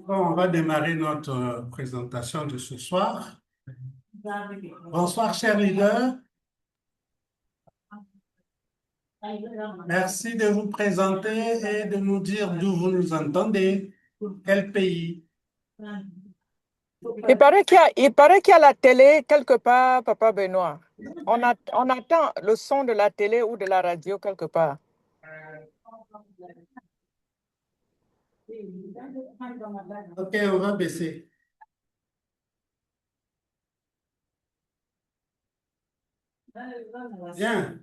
Bon, on va démarrer notre présentation de ce soir. Bonsoir, chers leaders. Merci de vous présenter et de nous dire d'où vous nous entendez, quel pays. Il paraît qu'il y a la télé quelque part, Papa Benoît. On attend le son de la télé ou de la radio quelque part. Ok, on va baisser. Bien.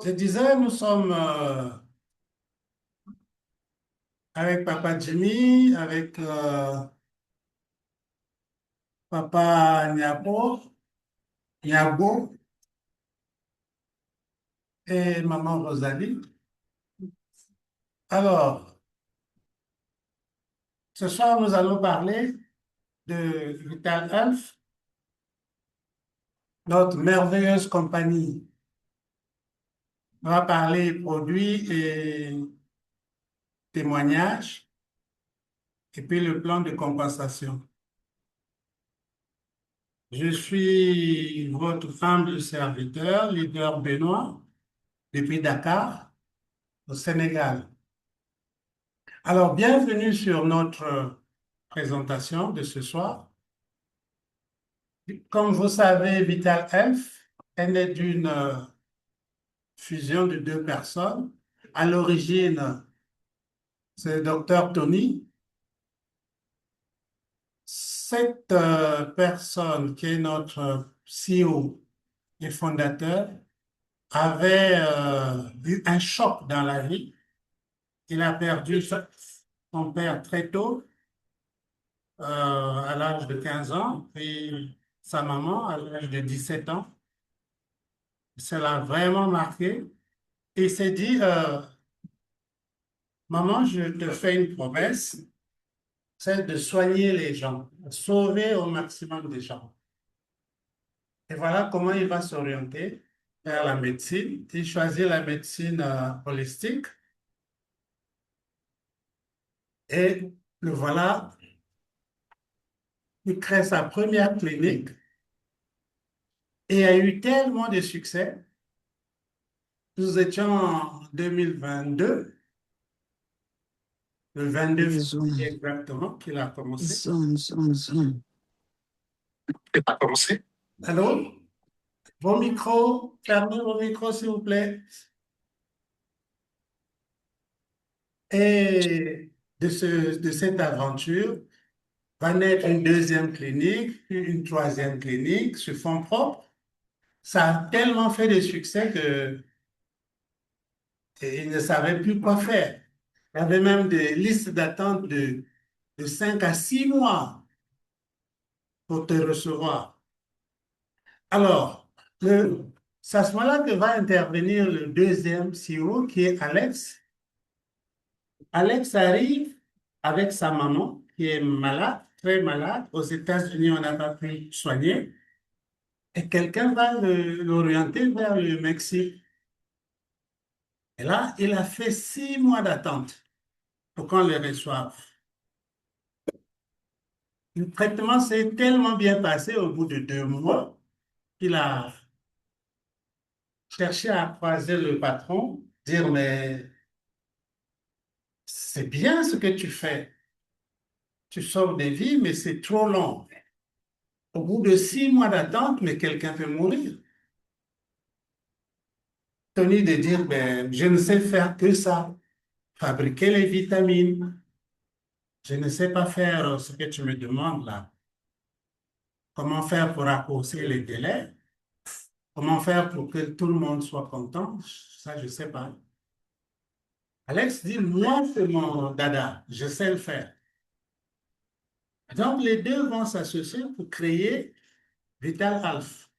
Je disais, nous sommes avec Papa Jimmy, avec Papa Nyabo et Maman Rosalie. Alors, ce soir, nous allons parler de Vital Health, notre merveilleuse compagnie. On va parler produits et témoignages, et puis le plan de compensation. Je suis votre humble serviteur, leader Benoît, depuis Dakar, au Sénégal. Alors, bienvenue sur notre présentation de ce soir. Comme vous savez, Vital Health est né d'une fusion de deux personnes. À l'origine, c'est le docteur Tony. Cette personne qui est notre CEO et fondateur avait eu un choc dans la vie. Il a perdu son père très tôt, à l'âge de 15 ans, et sa maman à l'âge de 17 ans. Ça l'a vraiment marqué. Et il s'est dit, maman, je te fais une promesse, celle de soigner les gens, sauver au maximum des gens. Et voilà comment il va s'orienter vers la médecine. Il choisit la médecine holistique. Et le voilà, il crée sa première clinique et a eu tellement de succès. Nous étions en 2022, le 22 février exactement, qu'il a commencé. Il a commencé. Allô? Vos micros, fermez vos micros, s'il vous plaît. Et de cette aventure va naître une deuxième clinique, puis une troisième clinique sur fonds propres. Ça a tellement fait de succès que il ne savait plus quoi faire. Il y avait même des listes d'attente de 5 à 6 mois pour te recevoir. Alors, c'est à ce moment-là que va intervenir le deuxième CEO qui est Alex. Alex arrive avec sa maman qui est malade, très malade. Aux États-Unis, on n'a pas pu soigner. Et quelqu'un va l'orienter vers le Mexique. Et là, il a fait 6 mois d'attente pour qu'on le reçoive. Le traitement s'est tellement bien passé au bout de 2 mois qu'il a cherché à croiser le patron, dire, mais c'est bien ce que tu fais. Tu sauves des vies, mais c'est trop long. Au bout de 6 mois d'attente, mais quelqu'un peut mourir. Tony de dire, ben, je ne sais faire que ça, fabriquer les vitamines. Je ne sais pas faire ce que tu me demandes là. Comment faire pour raccourcir les délais? Comment faire pour que tout le monde soit content? Ça, je ne sais pas. Alex dit, moi, c'est mon dada, je sais le faire. Donc, les deux vont s'associer pour créer Vital Health.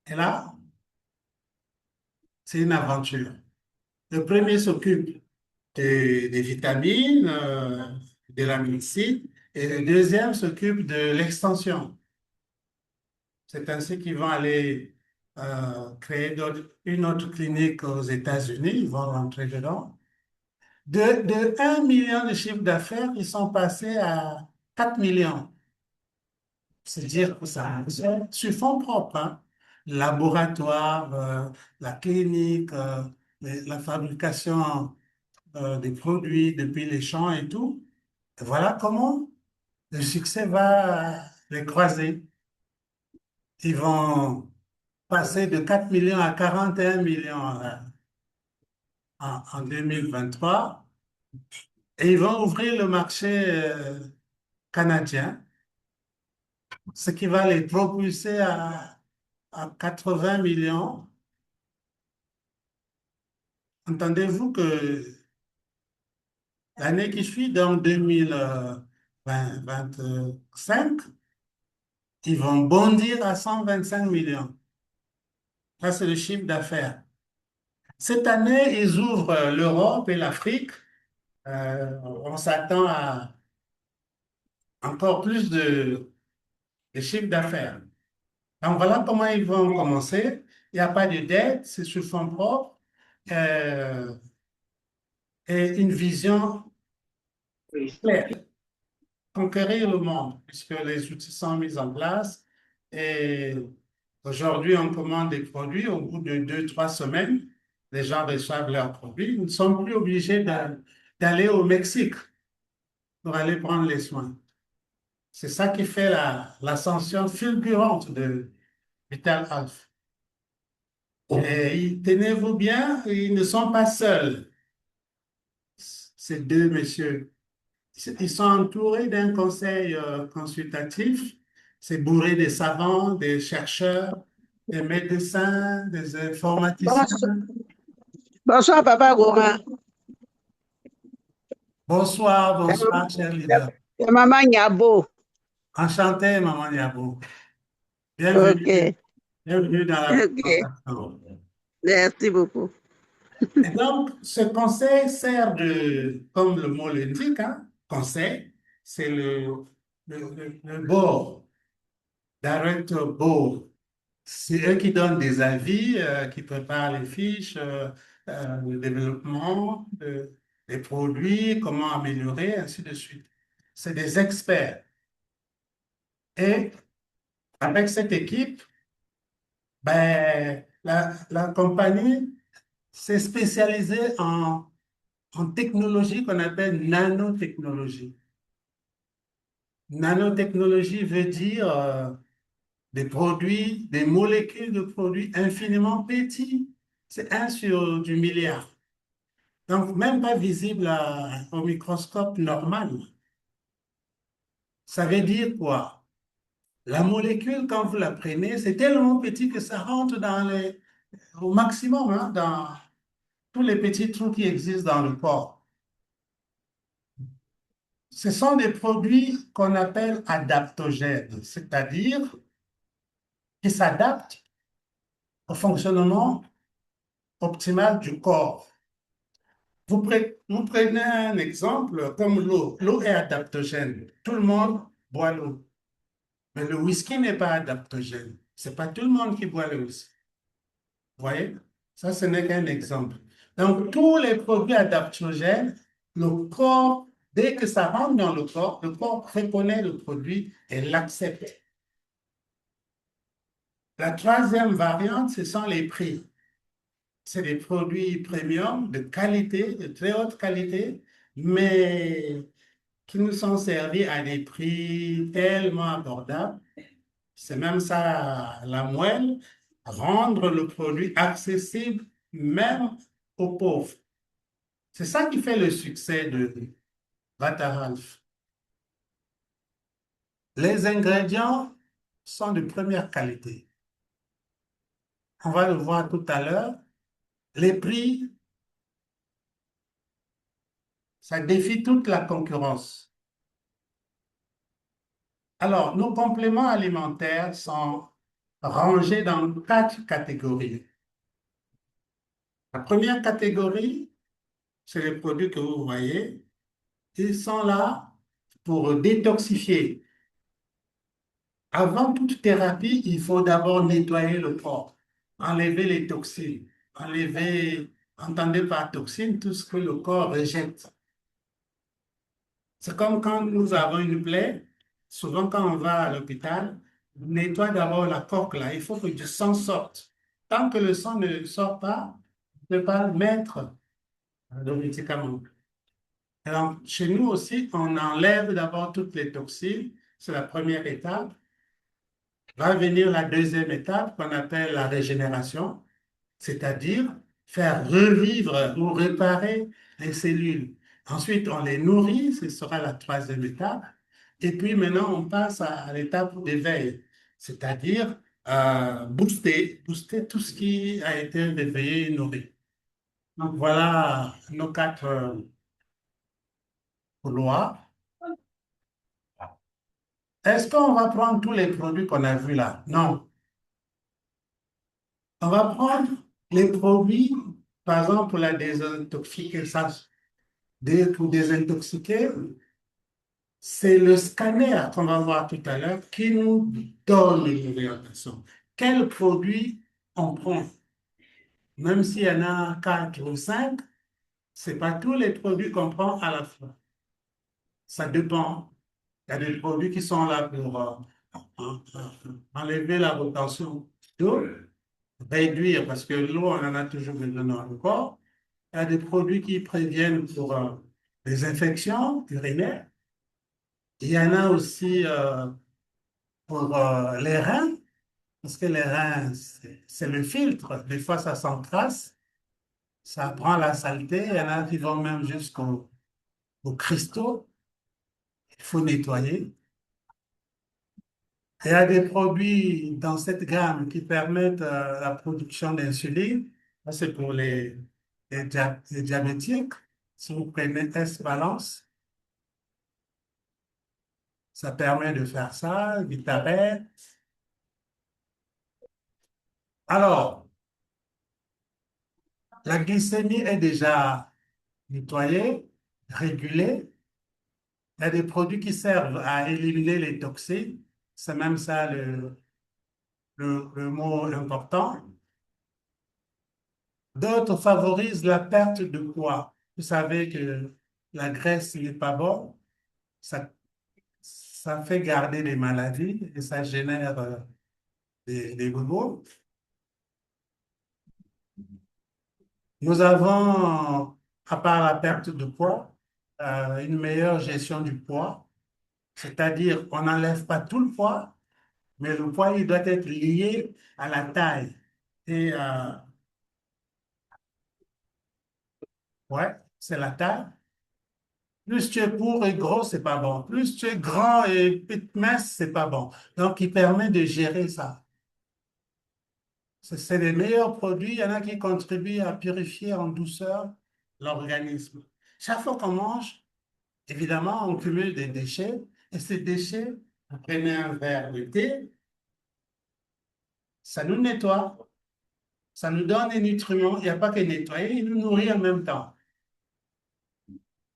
Et là, c'est une aventure. Le premier s'occupe des vitamines, de la médecine, et le deuxième s'occupe de l'extension. C'est ainsi qu'ils vont aller créer une autre clinique aux États-Unis. Ils vont rentrer dedans. De 1 million de chiffre d'affaires, ils sont passés à 4 millions. C'est dire que ça, sur fonds propres, hein. Laboratoire, la clinique, la fabrication des produits depuis les champs et tout. Et voilà comment le succès va les croiser. Ils vont passer de 4 millions à 41 millions en 2023 et ils vont ouvrir le marché canadien, ce qui va les propulser à 80 millions. Entendez-vous que l'année qui suit, donc 2025, ils vont bondir à 125 millions. Ça, c'est le chiffre d'affaires. Cette année, ils ouvrent l'Europe et l'Afrique. On s'attend à encore plus de chiffre d'affaires. Donc voilà comment ils vont commencer. Il n'y a pas de dette, c'est sur fonds propres euh, et une vision claire. Conquérir le monde, puisque les outils sont mis en place. Et aujourd'hui, on commande des produits. Au bout de 2, 3 semaines, les gens reçoivent leurs produits. Ils ne sont plus obligés d'aller au Mexique pour aller prendre les soins. C'est ça qui fait l'ascension fulgurante de Vital Health. Et tenez-vous bien, ils ne sont pas seuls, ces deux messieurs. Ils sont entourés d'un conseil consultatif. C'est bourré de savants, des chercheurs, des médecins, des informaticiens. Bonsoir, bonsoir, Papa Goma. Bonsoir, bonsoir, cher leader. Et Maman Nyabo. Enchanté, Maman Yabou. Bienvenue, Ok, bienvenue dans la ok. présentation. Merci beaucoup. Et donc, ce conseil sert comme le mot l'indique, hein, conseil, c'est le board, director board. C'est eux qui donnent des avis, qui préparent les fiches, le développement des produits, comment améliorer, ainsi de suite. C'est des experts. Et avec cette équipe, ben, la compagnie s'est spécialisée en technologie qu'on appelle nanotechnologie. Nanotechnologie veut dire des produits, des molécules de produits infiniment petits. C'est 1 sur du milliard. Donc, même pas visible au microscope normal. Ça veut dire quoi? La molécule, quand vous la prenez, c'est tellement petit que ça rentre au maximum, hein, dans tous les petits trous qui existent dans le corps. Ce sont des produits qu'on appelle adaptogènes, c'est-à-dire qui s'adaptent au fonctionnement optimal du corps. Vous prenez un exemple comme l'eau. L'eau est adaptogène. Tout le monde boit l'eau. Mais le whisky n'est pas adaptogène. Ce n'est pas tout le monde qui boit le whisky. Vous voyez? Ça, ce n'est qu'un exemple. Donc, tous les produits adaptogènes, le corps, dès que ça rentre dans le corps reconnaît le produit et l'accepte. La troisième variante, ce sont les prix. C'est des produits premium de qualité, de très haute qualité, mais qui nous sont servis à des prix tellement abordables. C'est même ça la moelle, rendre le produit accessible même aux pauvres. C'est ça qui fait le succès de Vataralf. Les ingrédients sont de première qualité. On va le voir tout à l'heure. Les prix, ça défie toute la concurrence. Alors, nos compléments alimentaires sont rangés dans 4 catégories. La première catégorie, c'est les produits que vous voyez. Ils sont là pour détoxifier. Avant toute thérapie, il faut d'abord nettoyer le corps, enlever les toxines, enlever, entendez par toxines, tout ce que le corps rejette. C'est comme quand nous avons une plaie, souvent quand on va à l'hôpital, on nettoie d'abord la coque là, il faut que du sang sorte. Tant que le sang ne sort pas, on ne peut pas mettre le médicament. Alors, chez nous aussi, on enlève d'abord toutes les toxines, c'est la première étape. Va venir la deuxième étape qu'on appelle la régénération, c'est-à-dire faire revivre ou réparer les cellules. Ensuite, on les nourrit, ce sera la troisième étape. Et puis maintenant, on passe à l'étape d'éveil, c'est-à-dire booster tout ce qui a été réveillé et nourri. Donc voilà nos quatre couloirs. Est-ce qu'on va prendre tous les produits qu'on a vus là? Non. On va prendre les produits, par exemple, pour la désintoxication, pour désintoxiquer, c'est le scanner qu'on va voir tout à l'heure qui nous donne l'orientation. Quel produit on prend? Même s'il y en a 4 ou 5, ce n'est pas tous les produits qu'on prend à la fois. Ça dépend. Il y a des produits qui sont là pour enlever la retention d'eau, réduire, parce que l'eau, on en a toujours besoin dans le corps. Il y a des produits qui préviennent pour les infections urinaires. Il y en a aussi pour les reins, parce que les reins, c'est le filtre. Des fois, ça s'encrasse, ça prend la saleté. Il y en a qui vont même aux cristaux. Il faut nettoyer. Il y a des produits dans cette gamme qui permettent la production d'insuline. Ça, c'est pour les diabétiques. Si vous prenez S-Balance, ça permet de faire ça, Vitarette. Alors, la glycémie est déjà nettoyée, régulée. Il y a des produits qui servent à éliminer les toxines. C'est même ça le mot important. D'autres favorisent la perte de poids. Vous savez que la graisse n'est pas bon. Ça fait garder des maladies et ça génère des bobos. Nous avons, à part la perte de poids, une meilleure gestion du poids, c'est-à-dire on n'enlève pas tout le poids, mais le poids il doit être lié à la taille. Et ouais, c'est la taille. Plus tu es court et gros, c'est pas bon. Plus tu es grand et mince, c'est pas bon. Donc, il permet de gérer ça. C'est les meilleurs produits. Il y en a qui contribuent à purifier en douceur l'organisme. Chaque fois qu'on mange, évidemment, on cumule des déchets. Et ces déchets, vous prenez un verre de thé, ça nous nettoie, ça nous donne des nutriments. Il n'y a pas que nettoyer, il nous nourrit en même temps.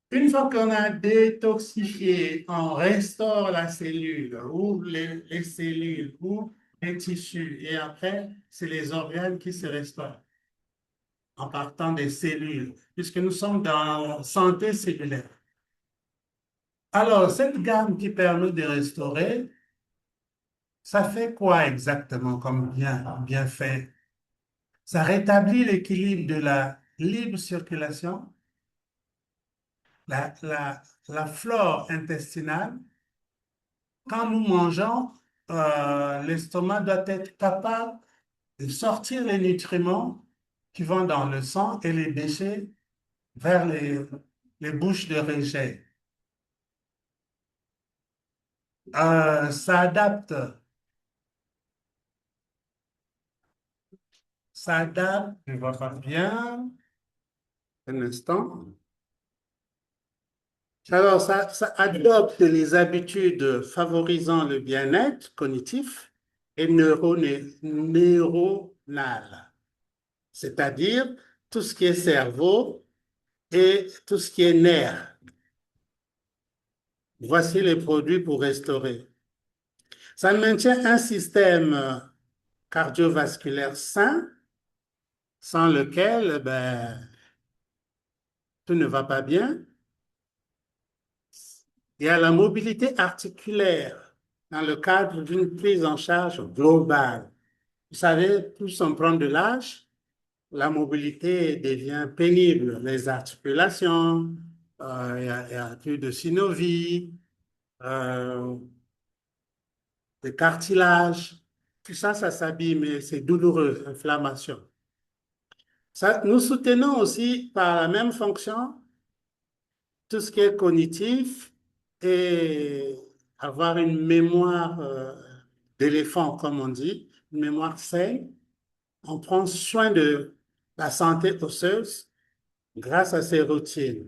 Une fois qu'on a détoxifié, on restaure la cellule ou les cellules ou les tissus. Et après, c'est les organes qui se restaurent en partant des cellules, puisque nous sommes dans santé cellulaire. Alors, cette gamme qui permet de restaurer, ça fait quoi exactement comme bien fait? Ça rétablit l'équilibre de la libre circulation, la flore intestinale. Quand nous mangeons, l'estomac doit être capable de sortir les nutriments qui vont dans le sang et les déchets vers les bouches de rejet. Ça adapte, je ne vois pas bien, un instant. Alors, ça adopte les habitudes favorisant le bien-être cognitif et neuronal, c'est-à-dire tout ce qui est cerveau et tout ce qui est nerf. Voici les produits pour restaurer. Ça maintient un système cardiovasculaire sain, sans lequel ben, tout ne va pas bien. Il y a la mobilité articulaire dans le cadre d'une prise en charge globale. Vous savez, plus on prend de l'âge, la mobilité devient pénible. Les articulations, il y a plus de synovie, euh, des cartilages, tout ça, ça s'abîme et c'est douloureux, inflammation. Ça, nous soutenons aussi par la même fonction tout ce qui est cognitif et avoir une mémoire d'éléphant, comme on dit, une mémoire saine. On prend soin de la santé osseuse grâce à ces routines.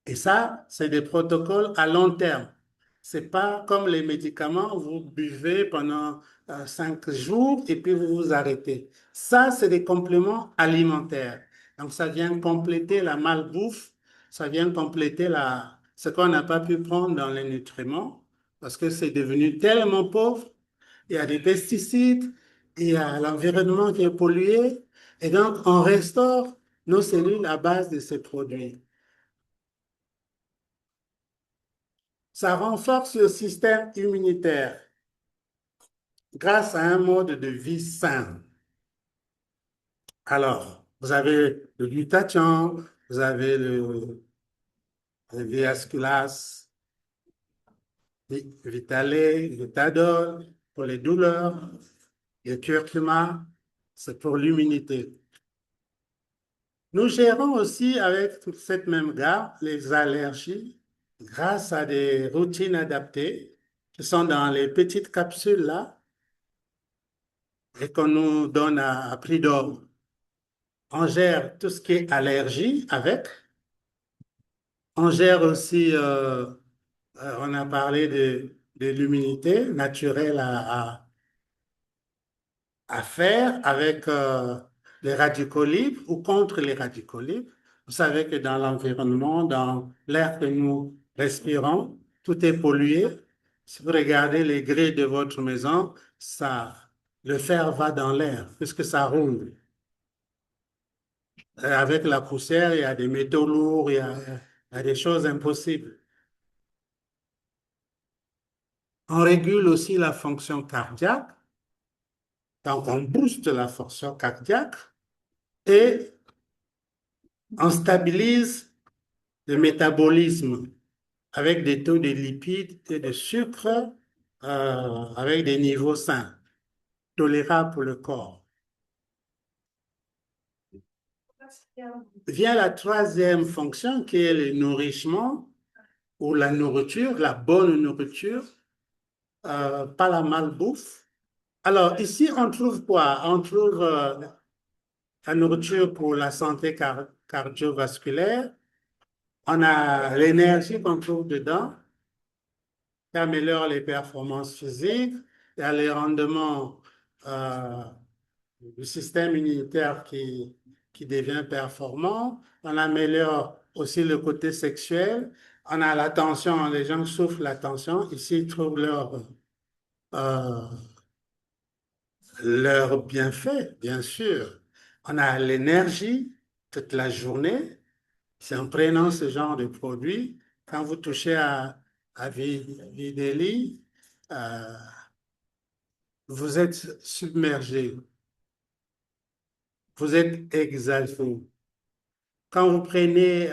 Et ça, c'est des protocoles à long terme. C'est pas comme les médicaments, vous buvez pendant 5 jours et puis vous vous arrêtez. Ça, c'est des compléments alimentaires. Donc, ça vient compléter la malbouffe, ça vient compléter ce qu'on n'a pas pu prendre dans les nutriments parce que c'est devenu tellement pauvre. Il y a des pesticides, il y a l'environnement qui est pollué. Et donc, on restaure nos cellules à base de ces produits. Ça renforce le système immunitaire grâce à un mode de vie sain. Alors, vous avez le glutathion, vous avez le Viasculas, Vitale, Glutadol pour les douleurs, le curcuma, c'est pour l'immunité. Nous gérons aussi avec toute cette même gamme les allergies grâce à des routines adaptées qui sont dans les petites capsules là et qu'on nous donne à prix d'or. On gère tout ce qui est allergie avec. On gère aussi, on a parlé de l'immunité naturelle à faire avec les radicaux libres ou contre les radicaux libres. Vous savez que dans l'environnement, dans l'air que nous respirons, tout est pollué. Si vous regardez les grilles de votre maison, le fer va dans l'air puisque ça roule. Avec la poussière, il y a des métaux lourds, il y a des choses impossibles. On régule aussi la fonction cardiaque, donc on booste la fonction cardiaque et on stabilise le métabolisme avec des taux de lipides et de sucre avec des niveaux sains, tolérables pour le corps. Vient la troisième fonction qui est le nourrissement ou la nourriture, la bonne nourriture, pas la malbouffe. Alors, ici, on trouve quoi? On trouve la nourriture pour la santé cardiovasculaire. On a l'énergie qu'on trouve dedans, qui améliore les performances physiques. Il y a les rendements du système immunitaire qui devient performant. On améliore aussi le côté sexuel. On a la tension, les gens souffrent la tension. Ici, ils trouvent euh, leur bienfait, bien sûr. On a l'énergie toute la journée. C'est en prenant ce genre de produit, quand vous touchez à Videli, vous êtes submergé, vous êtes exalté. Quand vous prenez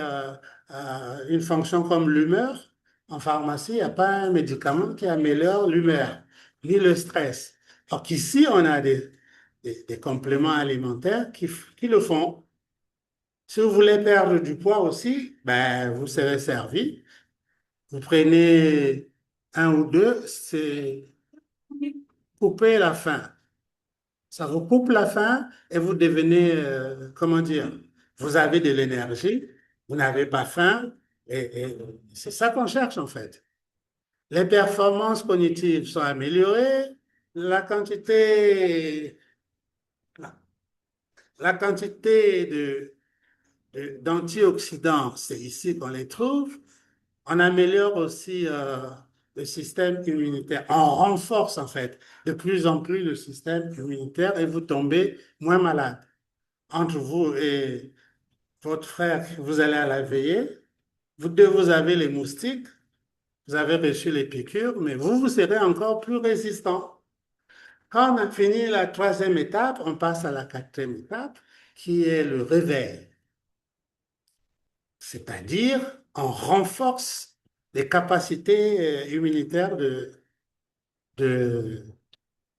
une fonction comme l'humeur, en pharmacie, il n'y a pas un médicament qui améliore l'humeur, ni le stress. Alors qu'ici, on a des compléments alimentaires qui le font. Si vous voulez perdre du poids aussi, ben, vous serez servi. Vous prenez un ou deux, c'est couper la faim. Ça vous coupe la faim et vous devenez, comment dire, vous avez de l'énergie, vous n'avez pas faim et c'est ça qu'on cherche en fait. Les performances cognitives sont améliorées, la quantité, la quantité d'antioxydants, c'est ici qu'on les trouve. On améliore aussi le système immunitaire. On renforce en fait de plus en plus le système immunitaire et vous tombez moins malade. Entre vous et votre frère, vous allez à la veillée, vous deux, vous avez les moustiques, vous avez reçu les piqûres, mais vous serez encore plus résistant. Quand on a fini la troisième étape, on passe à la quatrième étape, qui est le réveil. C'est-à-dire, on renforce les capacités immunitaires de,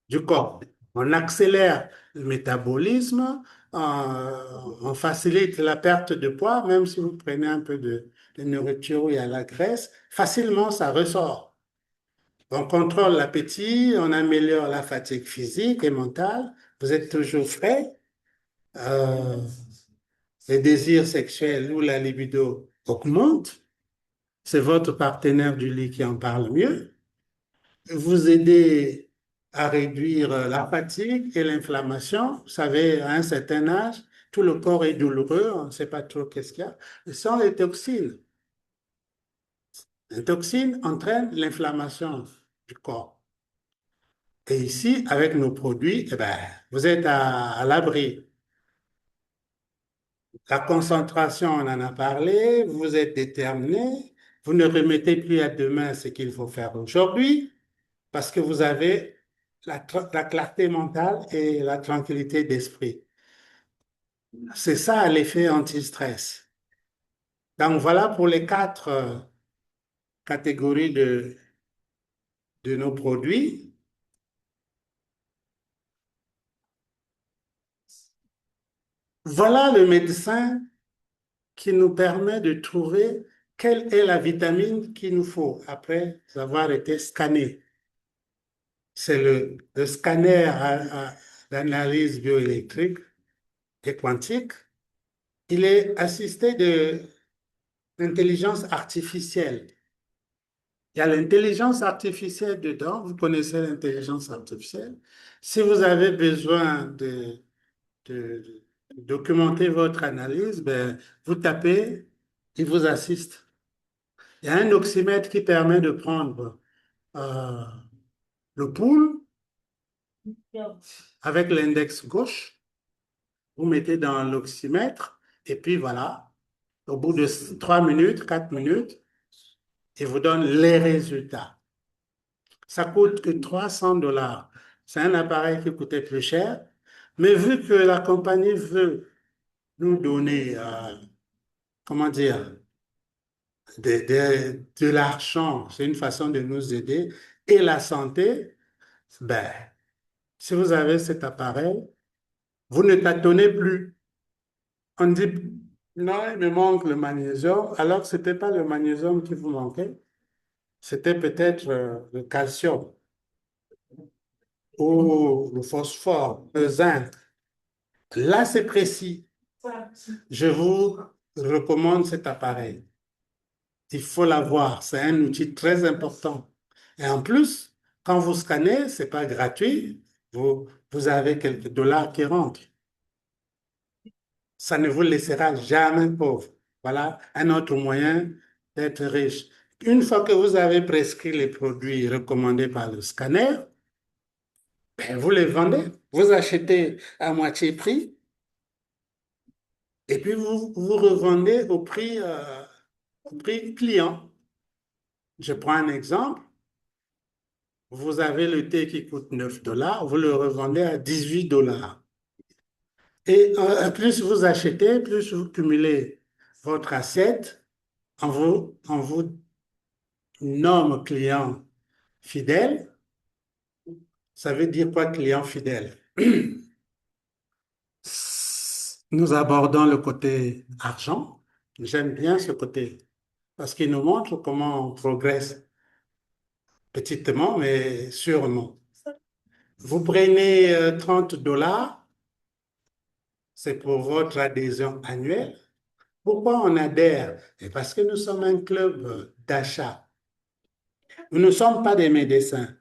du corps. On accélère le métabolisme, on facilite la perte de poids, même si vous prenez un peu de nourriture où il y a la graisse, facilement ça ressort. On contrôle l'appétit, on améliore la fatigue physique et mentale, vous êtes toujours frais, euh, les désirs sexuels ou la libido augmentent, c'est votre partenaire du lit qui en parle mieux, vous aidez à réduire la fatigue et l'inflammation. Vous savez, à un certain âge, tout le corps est douloureux, on ne sait pas trop qu'est-ce qu'il y a. Ce sont les toxines. Les toxines entraînent l'inflammation du corps. Et ici, avec nos produits, eh ben, vous êtes à l'abri. La concentration, on en a parlé, vous êtes déterminé, vous ne remettez plus à demain ce qu'il faut faire aujourd'hui parce que vous avez la clarté mentale et la tranquillité d'esprit. C'est ça l'effet anti-stress. Donc voilà pour les quatre catégories de nos produits. Voilà le médecin qui nous permet de trouver quelle est la vitamine qu'il nous faut après avoir été scanné. C'est le scanner d'analyse bioélectrique et quantique. Il est assisté de l'intelligence artificielle. Il y a l'intelligence artificielle dedans. Vous connaissez l'intelligence artificielle. Si vous avez besoin de documenter votre analyse, ben, vous tapez, il vous assiste. Il y a un oxymètre qui permet de prendre euh, le pouls avec l'index gauche. Vous mettez dans l'oxymètre et puis voilà, au bout de 3 minutes, 4 minutes, il vous donne les résultats. Ça coûte que 300 $. C'est un appareil qui coûtait plus cher, mais vu que la compagnie veut nous donner, comment dire, de l'argent, c'est une façon de nous aider, et la santé, ben, si vous avez cet appareil, vous ne tâtonnez plus. On dit, non, il me manque le magnésium, alors que ce n'était pas le magnésium qui vous manquait, c'était peut-être le calcium ou le phosphore, le zinc. Là, c'est précis. Je vous recommande cet appareil. Il faut l'avoir. C'est un outil très important. Et en plus, quand vous scannez, ce n'est pas gratuit. Vous avez quelques dollars qui rentrent. Ça ne vous laissera jamais pauvre. Voilà un autre moyen d'être riche. Une fois que vous avez prescrit les produits recommandés par le scanner, ben, vous les vendez. Vous achetez à moitié prix et puis vous revendez au prix client. Je prends un exemple. Vous avez le thé qui coûte 9 $, vous le revendez à 18 $. Et plus vous achetez, plus vous cumulez votre assiette, on vous nomme client fidèle. Ça veut dire quoi, client fidèle? Nous abordons le côté argent. J'aime bien ce côté parce qu'il nous montre comment on progresse petitement, mais sûrement. Vous prenez 30 $, c'est pour votre adhésion annuelle. Pourquoi on adhère? Et parce que nous sommes un club d'achat. Nous ne sommes pas des médecins.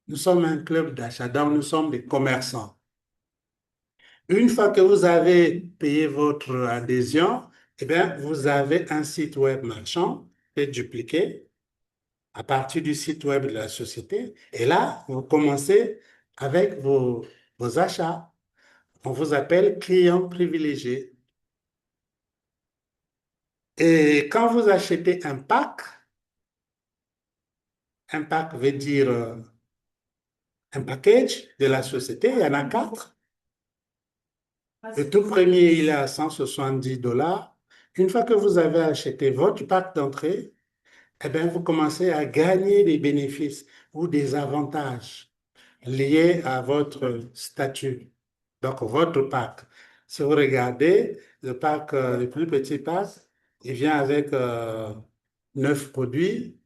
Nous sommes un club d'achat, donc nous sommes des commerçants. Une fois que vous avez payé votre adhésion, eh bien, vous avez un site web marchand qui est dupliqué à partir du site web de la société. Et là, vous commencez avec vos achats. On vous appelle client privilégié. Et quand vous achetez un pack veut dire un package de la société, il y en a 4. Le tout premier, il est à 170 $. Une fois que vous avez acheté votre pack d'entrée, eh bien, vous commencez à gagner des bénéfices ou des avantages liés à votre statut. Donc, votre pack. Si vous regardez, le plus petit pack, il vient avec 9 produits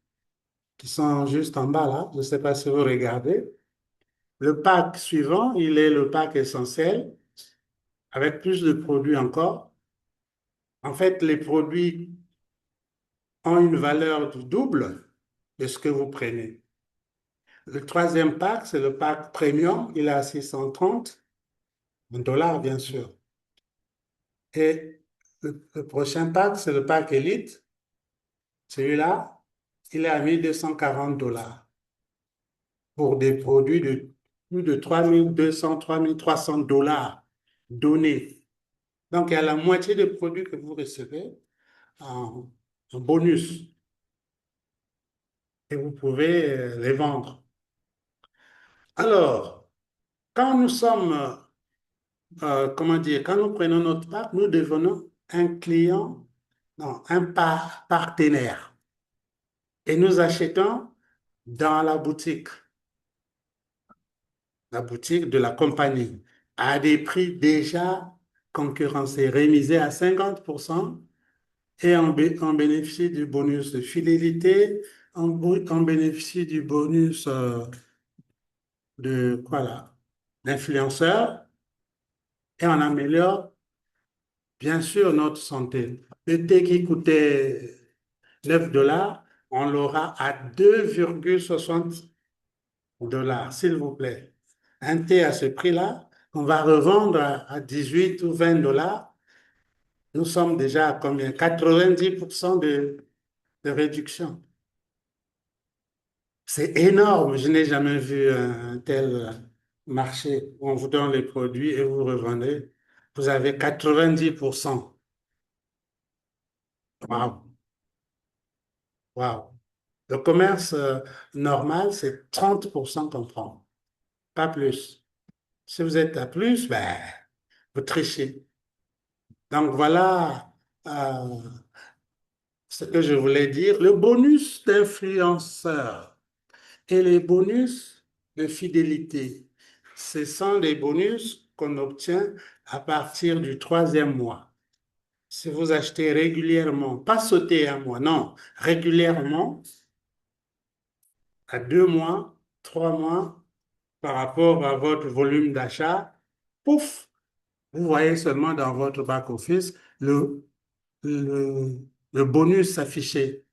qui sont juste en bas là. Je ne sais pas si vous regardez. Le pack suivant, il est le pack essentiel avec plus de produits encore. En fait, les produits ont une valeur du double de ce que vous prenez. Le troisième pack, c'est le pack premium. Il est à 630 $, bien sûr. Et le prochain pack, c'est le pack Elite. Celui-là, il est à 1240 $ pour des produits de plus de 3200, 3300 $ donnés. Donc, il y a la moitié des produits que vous recevez en bonus et vous pouvez les vendre. Alors, quand nous sommes, comment dire, quand nous prenons notre pack, nous devenons un client, non, un partenaire et nous achetons dans la boutique de la compagnie, à des prix déjà concurrencés, rémisés à 50%, et on bénéficie du bonus de fidélité, on bénéficie du bonus de quoi là, d'influenceur, et on améliore bien sûr notre santé. Le thé qui coûtait 9 $, on l'aura à 2,60 $, s'il vous plaît. Un thé à ce prix-là, on va revendre à 18 ou 20 $. Nous sommes déjà à combien? 90% de réduction. C'est énorme. Je n'ai jamais vu un tel marché où on vous donne les produits et vous revendez. Vous avez 90%. Waouh, waouh. Le commerce normal, c'est 30% qu'on prend, pas plus. Si vous êtes à plus, ben, vous trichez. Donc voilà ce que je voulais dire. Le bonus d'influenceur et les bonus de fidélité, ce sont des bonus qu'on obtient à partir du troisième mois. Si vous achetez régulièrement, pas sauter un mois, non, régulièrement, à 2 mois, 3 mois, par rapport à votre volume d'achat, pouf, vous voyez seulement dans votre back-office le, le bonus s'afficher.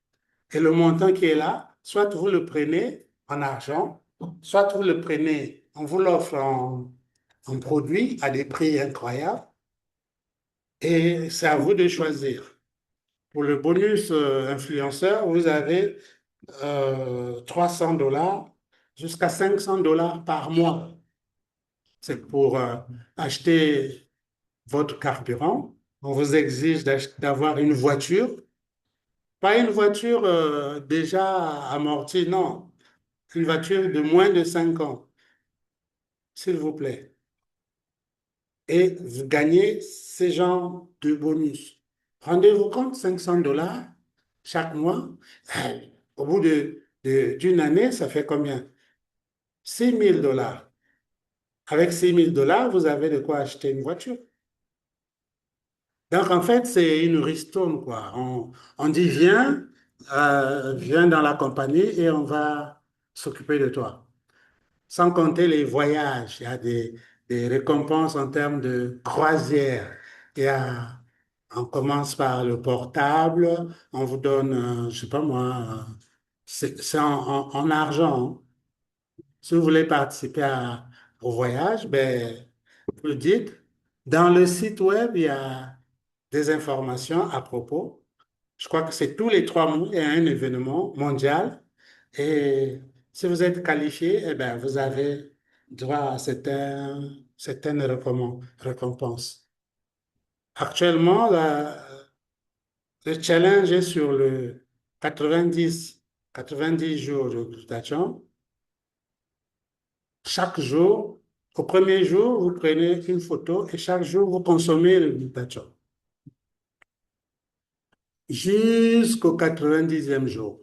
Et le montant qui est là, soit vous le prenez en argent, soit vous le prenez, on vous l'offre en produit à des prix incroyables, et c'est à vous de choisir. Pour le bonus influenceur, vous avez 300 $ jusqu'à 500 $ par mois. C'est pour acheter votre carburant. On vous exige d'avoir une voiture, pas une voiture déjà amortie, non, une voiture de moins de 5 ans, s'il vous plaît. Et vous gagnez ces genres de bonus. Rendez-vous compte, 500 $ chaque mois, au bout d'une année, ça fait combien? 6 000 $. Avec 6 000 $, vous avez de quoi acheter une voiture. Donc, en fait, c'est une ristourne, quoi. On dit, viens dans la compagnie et on va s'occuper de toi. Sans compter les voyages, il y a des récompenses en termes de croisière. Il y a, on commence par le portable, on vous donne, je ne sais pas moi, c'est en argent, hein. Si vous voulez participer au voyage, ben, vous le dites. Dans le site web, il y a des informations à propos. Je crois que c'est tous les 3 mois, il y a un événement mondial Et si vous êtes qualifié, eh ben, vous avez droit à certaines récompenses. Actuellement, le challenge est sur le 90 jours de glutathion. Chaque jour, au premier jour, vous prenez une photo et chaque jour, vous consommez le glutathion. Jusqu'au 90e jour.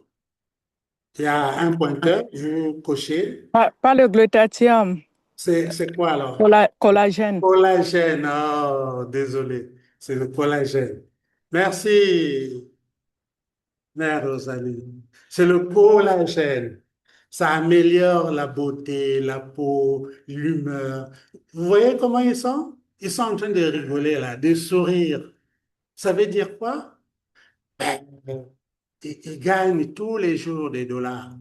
Il y a un pointeur, vous cochez. Pas le glutathium, C'est quoi alors? collagène. Collagène. Oh, désolé. C'est le collagène. Merci, Mère Rosalie. C'est le collagène. Ça améliore la beauté, la peau, l'humeur. Vous voyez comment ils sont? Ils sont en train de rigoler là, de sourire. Ça veut dire quoi? Ben, ils gagnent tous les jours des dollars.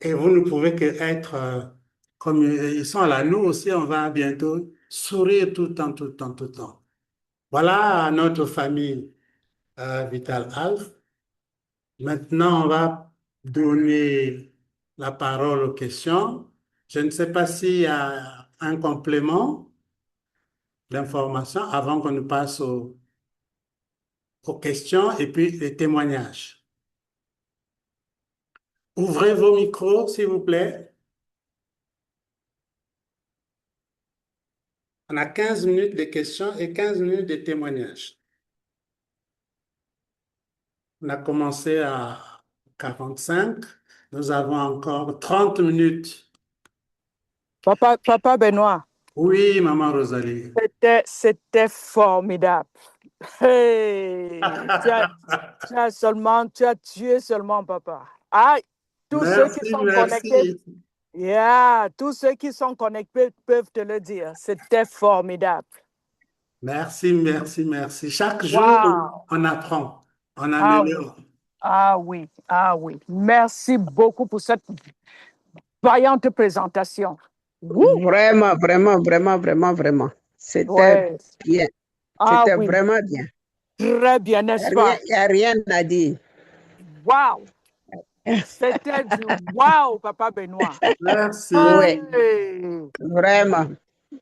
Et vous ne pouvez que être comme ils sont là. Nous aussi, on va bientôt sourire tout le temps, tout le temps, tout le temps. Voilà notre famille Vital Alpha. Maintenant, on va donner la parole aux questions. Je ne sais pas s'il y a un complément d'information avant qu'on ne passe aux questions et puis les témoignages. Ouvrez vos micros, s'il vous plaît. On a 15 minutes de questions et 15 minutes de témoignages. On a commencé à 45. Nous avons encore 30 minutes. Papa Benoît, Oui, Maman Rosalie. c'était formidable. Hey, tu as tué seulement, papa. Ah, tous ceux qui Merci, sont connectés, merci. tous ceux qui sont connectés peuvent te le dire. C'était formidable. Merci, merci, merci. Chaque jour, Wow. on apprend, on Ah oui, améliore. ah oui. Merci beaucoup pour cette vaillante présentation. Wouh! Vraiment, vraiment, vraiment, vraiment, vraiment. C'était Ouais. bien. Ah C'était oui, vraiment bien. très bien, n'est-ce pas? Il n'y a rien à dire. Wow! C'était du wow, papa Benoît. Merci. Oui, Hey! vraiment,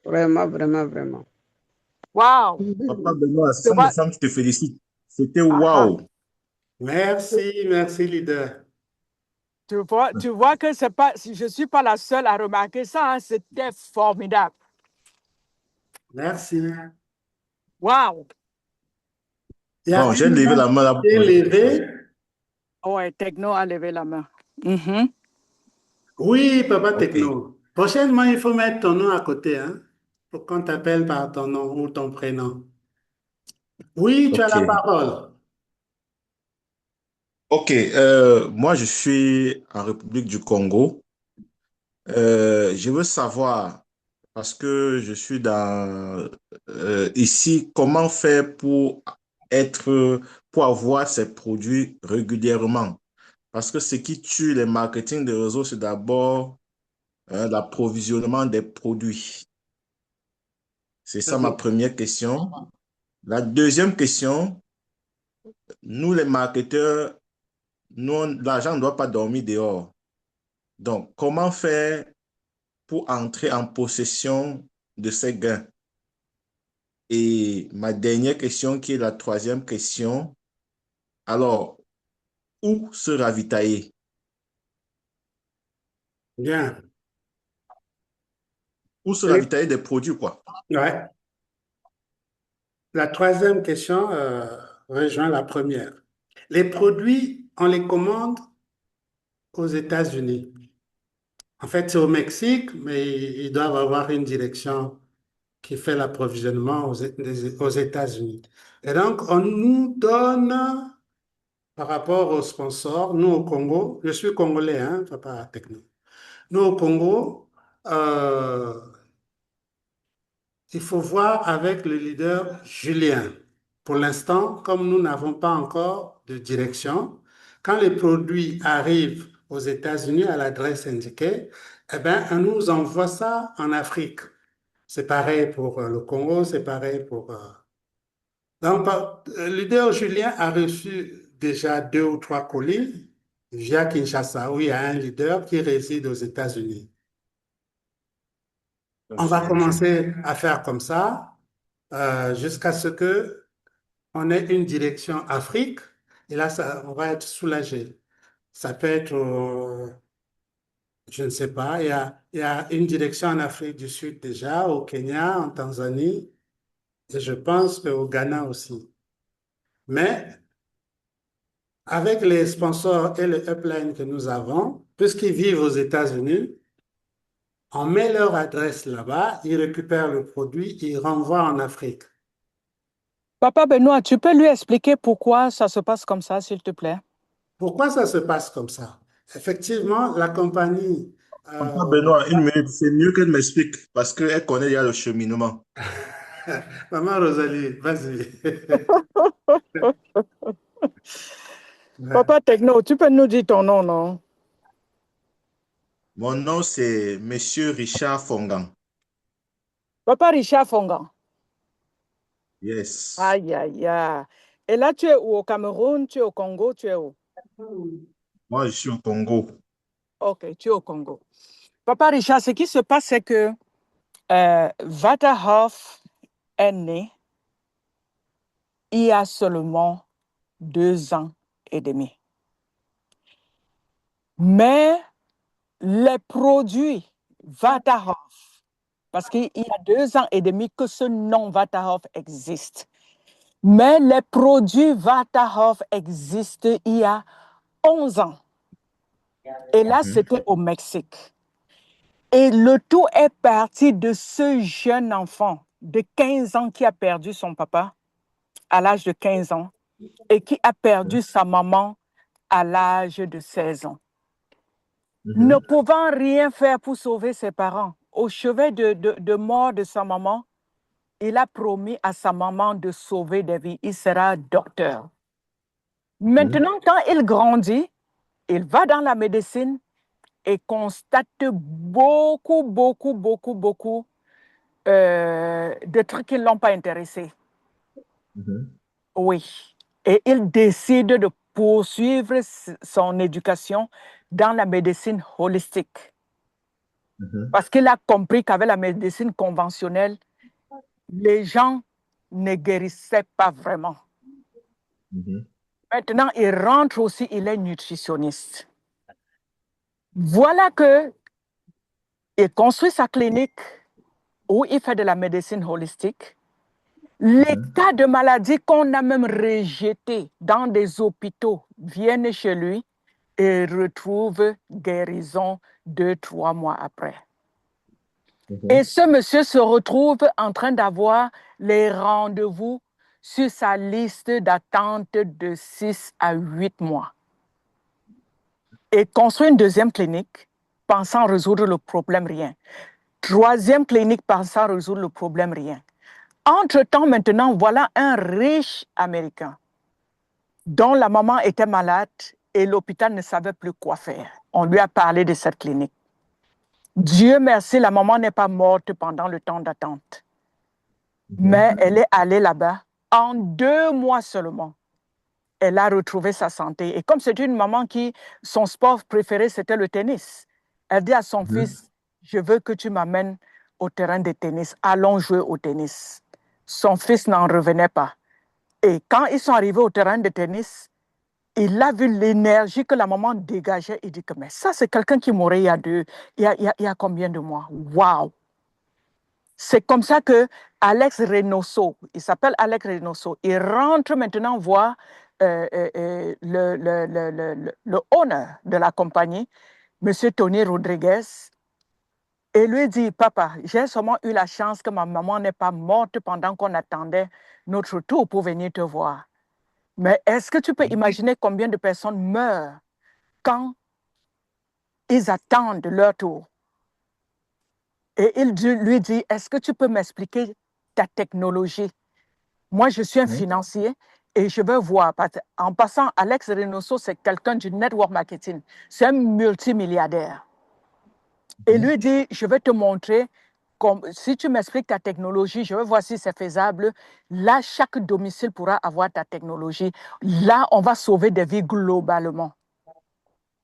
vraiment, vraiment, vraiment. Wow! Papa Benoît, Tu ce sont des vois, femmes qui te félicitent. C'était ah, waouh. Merci, merci, leader. tu vois que c'est pas, je ne suis pas la seule à remarquer ça, hein, c'était formidable. Merci. Wow! Y Bon, j'ai a-t-il levé un la main là pour pied poser quelque chose. levé? Ouais, Techno a levé la main. Mhm. Oui, Papa Ok, Techno. Prochainement, il faut mettre ton nom à côté, hein, pour qu'on t'appelle par ton nom ou ton prénom. Oui, tu as la ok. parole. Ok, moi je suis en République du Congo. Je veux savoir, parce que je suis dans ici, comment faire pour avoir ces produits régulièrement? Parce que ce qui tue les marketing de réseau, c'est d'abord l'approvisionnement des produits. C'est ça ma première question. La deuxième question, nous les marketeurs, l'argent ne doit pas dormir dehors. Donc, comment faire pour entrer en possession de ces gains? Et ma dernière question, qui est la troisième question, alors, où se ravitailler? Bien. Où se Les- ravitailler des produits, quoi? Ouais. La troisième question rejoint la première. Les produits, on les commande aux États-Unis. En fait, c'est au Mexique, mais ils doivent avoir une direction qui fait l'approvisionnement aux États-Unis. Et donc, on nous donne, par rapport aux sponsors, nous au Congo, je suis congolais, hein, papa technique. Nous au Congo, euh, il faut voir avec le leader Julien. Pour l'instant, comme nous n'avons pas encore de direction, quand les produits arrivent aux États-Unis à l'adresse indiquée, eh ben, on nous envoie ça en Afrique. C'est pareil pour le Congo, c'est pareil pour... Donc, le leader Julien a reçu déjà 2 ou 3 colis via Kinshasa, où il y a un leader qui réside aux États-Unis. On va commencer à faire comme ça jusqu'à ce que on ait une direction Afrique. Et là, on va être soulagé. Ça peut être, je ne sais pas, il y a une direction en Afrique du Sud déjà, au Kenya, en Tanzanie, et je pense qu'au Ghana aussi. Mais avec les sponsors et le upline que nous avons, puisqu'ils vivent aux États-Unis, on met leur adresse là-bas, ils récupèrent le produit, ils renvoient en Afrique. Papa Benoît, tu peux lui expliquer pourquoi ça se passe comme ça, s'il te plaît? Pourquoi ça se passe comme ça? Effectivement, la compagnie... Papa Benoît, une minute, c'est mieux qu'elle m'explique parce qu'elle connaît déjà le cheminement. Maman Rosalie, vas-y. Papa Techno, tu peux nous dire ton nom, non? Mon nom, c'est Monsieur Richard Fongan. Papa Richard Fongan. Yes. Aïe, aïe, aïe. Et là, tu es où? Au Cameroun, tu es au Congo, tu es où? Moi, je suis au Congo. Ok, tu es au Congo. Papa Richard, ce qui se passe, c'est que Vatahoff est né il y a seulement 2 ans et demi. Mais les produits Vatahoff, parce qu'il y a 2 ans et demi que ce nom Vatahoff existe, mais les produits Vatahoff existent il y a 11 ans. Et là, c'était au Mexique. Et le tout est parti de ce jeune enfant de 15 ans qui a perdu son papa à l'âge de 15 ans et qui a perdu sa maman à l'âge de 16 ans. Ne pouvant rien faire pour sauver ses parents, au chevet de mort de sa maman, il a promis à sa maman de sauver des vies. Il sera docteur. Maintenant, quand il grandit, il va dans la médecine et constate beaucoup de trucs qui ne l'ont pas intéressé. Oui. Et il décide de poursuivre son éducation dans la médecine holistique. Parce qu'il a compris qu'avec la médecine conventionnelle, les gens ne guérissaient pas vraiment. Maintenant, il rentre aussi, il est nutritionniste. Voilà que il construit sa clinique où il fait de la médecine holistique. Les cas de maladies qu'on a même rejetés dans des hôpitaux viennent chez lui et retrouvent guérison 2-3 mois après. Et ce monsieur se retrouve en train d'avoir les rendez-vous sur sa liste d'attente de 6 à 8 mois. Et construit une deuxième clinique pensant résoudre le problème, rien. Troisième clinique pensant résoudre le problème, rien. Entre-temps, maintenant, voilà un riche Américain dont la maman était malade et l'hôpital ne savait plus quoi faire. On lui a parlé de cette clinique. Dieu merci, la maman n'est pas morte pendant le temps d'attente. Mais elle est allée là-bas en 2 mois seulement. Elle a retrouvé sa santé. Et comme c'est une maman qui, son sport préféré, c'était le tennis, elle dit à son fils, je veux que tu m'amènes au terrain de tennis. Allons jouer au tennis. Son fils n'en revenait pas. Et quand ils sont arrivés au terrain de tennis, il a vu l'énergie que la maman dégageait. Il dit que mais ça, c'est quelqu'un qui mourait il y a combien de mois? Waouh! C'est comme ça que Alex Reynoso, il s'appelle Alex Reynoso, il rentre maintenant voir le owner de la compagnie, M. Tony Rodriguez, et lui dit, papa, j'ai seulement eu la chance que ma maman n'est pas morte pendant qu'on attendait notre tour pour venir te voir. Mais est-ce que tu peux imaginer combien de personnes meurent quand ils attendent leur tour? Et il lui dit, est-ce que tu peux m'expliquer ta technologie? Moi, je suis un financier et je veux voir. En passant, Alex Reynoso, c'est quelqu'un du network marketing. C'est un multimilliardaire. Et lui dit, je vais te montrer, si tu m'expliques ta technologie, je vais voir si c'est faisable. Là, chaque domicile pourra avoir ta technologie. Là, on va sauver des vies globalement.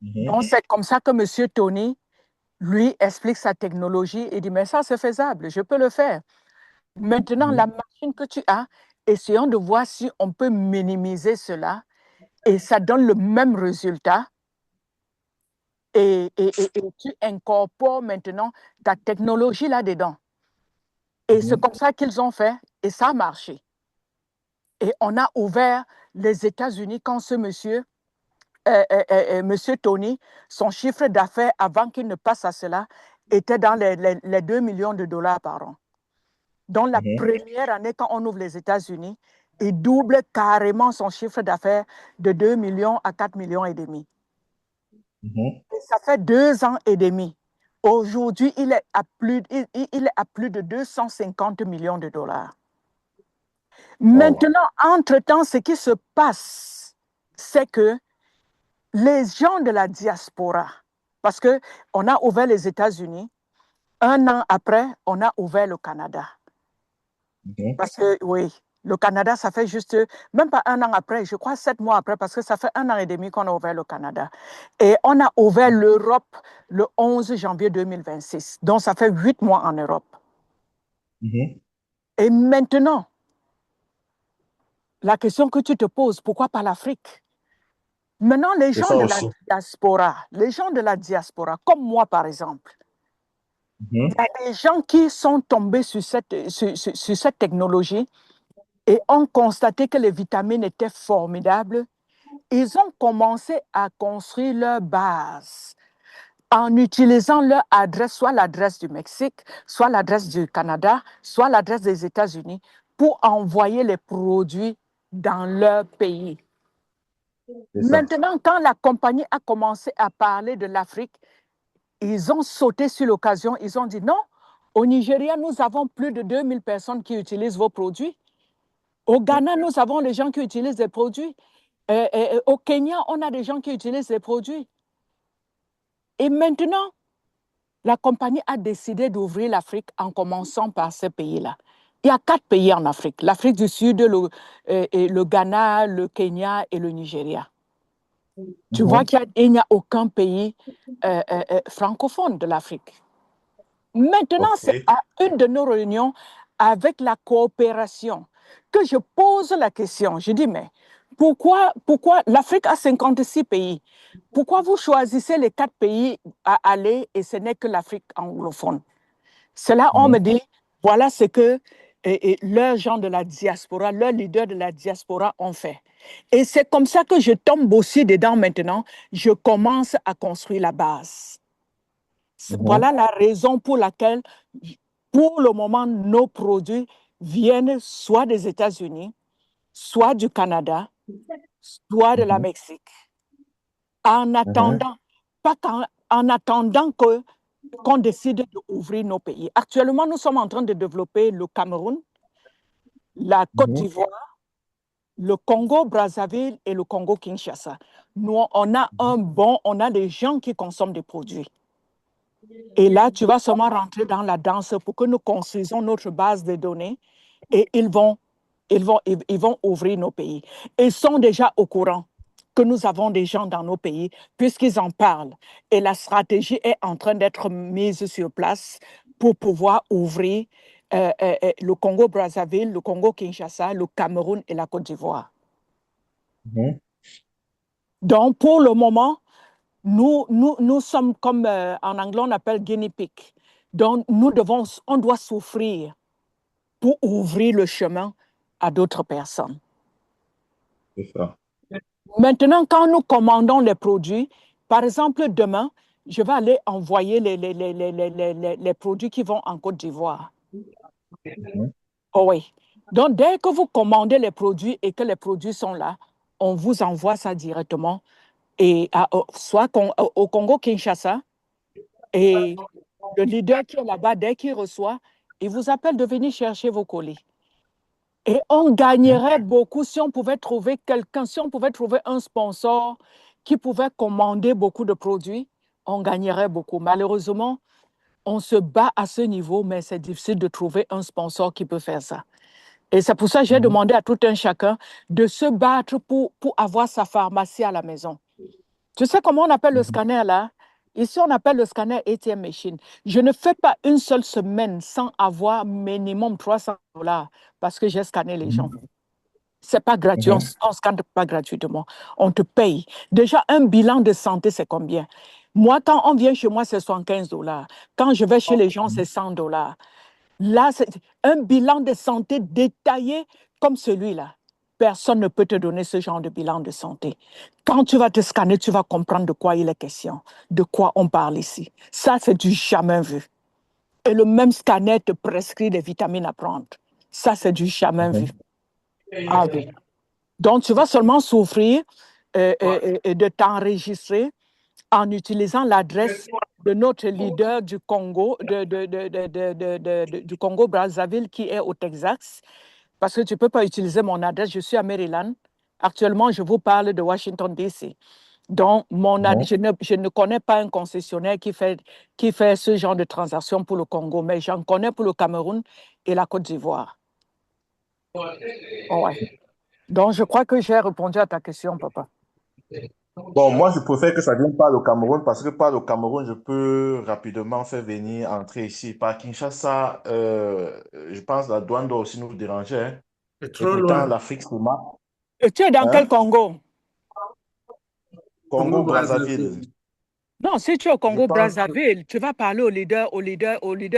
Donc, c'est comme ça que M. Tony, lui, explique sa technologie et dit, mais ça, c'est faisable, je peux le faire. Maintenant, la machine que tu as, essayons de voir si on peut minimiser cela et ça donne le même résultat. Et tu incorpores maintenant ta technologie là-dedans. Et c'est comme ça qu'ils ont fait et ça a marché. Et on a ouvert les États-Unis quand ce monsieur, monsieur Tony, son chiffre d'affaires avant qu'il ne passe à cela était dans les 2 millions de dollars par an. Donc la première année, quand on ouvre les États-Unis, il double carrément son chiffre d'affaires de 2 millions à 4 millions et demi. Et ça fait 2 ans et demi. Aujourd'hui, il est à plus de 250 millions de dollars. Maintenant, entre-temps, ce qui se passe, c'est que les gens de la diaspora, parce qu'on a ouvert les États-Unis, 1 an après, on a ouvert le Canada. Parce que, oui, le Canada, ça fait juste, même pas 1 an après, je crois 7 mois après, parce que ça fait 1 an et demi qu'on a ouvert le Canada. Et on a ouvert l'Europe le 11 janvier 2026. Donc, ça fait 8 mois en Europe. Et maintenant, la question que tu te poses, pourquoi pas l'Afrique? Maintenant, les gens de la diaspora, comme moi par exemple, il y a des gens qui sont tombés sur cette technologie et ont constaté que les vitamines étaient formidables. Ils ont commencé à construire leur base en utilisant leur adresse, soit l'adresse du Mexique, soit l'adresse du Canada, soit l'adresse des États-Unis, pour envoyer les produits dans leur pays. Maintenant, quand la compagnie a commencé à parler de l'Afrique, ils ont sauté sur l'occasion. Ils ont dit non, au Nigeria, nous avons plus de 2000 personnes qui utilisent vos produits. Au Ghana, nous avons des gens qui utilisent des produits. Au Kenya, on a des gens qui utilisent des produits. Et maintenant, la compagnie a décidé d'ouvrir l'Afrique en commençant par ces pays-là. Il y a 4 pays en Afrique. L'Afrique du Sud, le Ghana, le Kenya et le Nigeria. Tu vois qu'il n'y a aucun pays francophone de l'Afrique. Maintenant, c'est à une de nos réunions avec la coopération que je pose la question. Je dis, mais pourquoi l'Afrique a 56 pays? Pourquoi vous choisissez les 4 pays à aller et ce n'est que l'Afrique anglophone? C'est là on me dit, voilà ce que leurs gens de la diaspora, leurs leaders de la diaspora ont fait. Et c'est comme ça que je tombe aussi dedans maintenant. Je commence à construire la base. Voilà la raison pour laquelle, pour le moment, nos produits viennent soit des États-Unis, soit du Canada, soit de la Mexique. En attendant, en attendant qu'on décide d'ouvrir nos pays. Actuellement, nous sommes en train de développer le Cameroun, la Côte d'Ivoire, le Congo-Brazzaville et le Congo-Kinshasa. Nous, on a des gens qui consomment des produits. Et là, tu vas seulement rentrer dans la danse pour que nous construisons notre base de données et ils vont ouvrir nos pays. Ils sont déjà au courant que nous avons des gens dans nos pays puisqu'ils en parlent. Et la stratégie est en train d'être mise sur place pour pouvoir ouvrir le Congo-Brazzaville, le Congo-Kinshasa, le Cameroun et la Côte d'Ivoire. Donc, pour le moment, nous sommes comme en anglais on appelle guinea pig. Donc, on doit souffrir pour ouvrir le chemin à d'autres personnes. C'est ça. Maintenant, quand nous commandons les produits, par exemple, demain, je vais aller envoyer les produits qui vont en Côte d'Ivoire. Oh oui. Donc, dès que vous commandez les produits et que les produits sont là, on vous envoie ça directement et soit au Congo-Kinshasa. Et le leader qui est là-bas, dès qu'il reçoit, il vous appelle de venir chercher vos colis. Et on gagnerait beaucoup si on pouvait trouver quelqu'un, si on pouvait trouver un sponsor qui pouvait commander beaucoup de produits, on gagnerait beaucoup. Malheureusement, on se bat à ce niveau, mais c'est difficile de trouver un sponsor qui peut faire ça. Et c'est pour ça que j'ai demandé à tout un chacun de se battre pour avoir sa pharmacie à la maison. Tu sais comment on appelle le scanner là? Ici, on appelle le scanner ATM machine. Je ne fais pas une seule semaine sans avoir minimum $300 parce que j'ai scanné les gens. C'est pas gratuit, on ne scanne pas gratuitement. On te paye. Déjà, un bilan de santé, c'est combien? Moi, quand on vient chez moi, c'est $75. Quand je vais chez les gens, c'est $100. Là, c'est un bilan de santé détaillé comme celui-là. Personne ne peut te donner ce genre de bilan de santé. Quand tu vas te scanner, tu vas comprendre de quoi il est question, de quoi on parle ici. Ça, c'est du jamais vu. Et le même scanner te prescrit des vitamines à prendre. Ça, c'est du jamais vu. Ah oui. Donc, tu vas seulement souffrir de t'enregistrer en utilisant l'adresse de notre leader du Congo, du Congo-Brazzaville qui est au Texas, parce que tu ne peux pas utiliser mon adresse. Je suis à Maryland. Actuellement, je vous parle de Washington, D.C. Donc, je ne connais pas un concessionnaire qui fait ce genre de transaction pour le Congo, mais j'en connais pour le Cameroun et la Côte d'Ivoire. Ouais. Donc, je crois que j'ai répondu à ta question, papa. Bon, moi, je préfère que ça vienne par le Cameroun parce que par le Cameroun, je peux rapidement faire venir, entrer ici. Par Kinshasa, je pense que la douane doit aussi nous déranger, hein. C'est Et trop pourtant, loin. l'Afrique, c'est ma... Et tu es dans quel Hein? Congo? Congo-Brazzaville. Non, si tu es au Je pense que... Congo-Brazzaville, tu vas parler au leader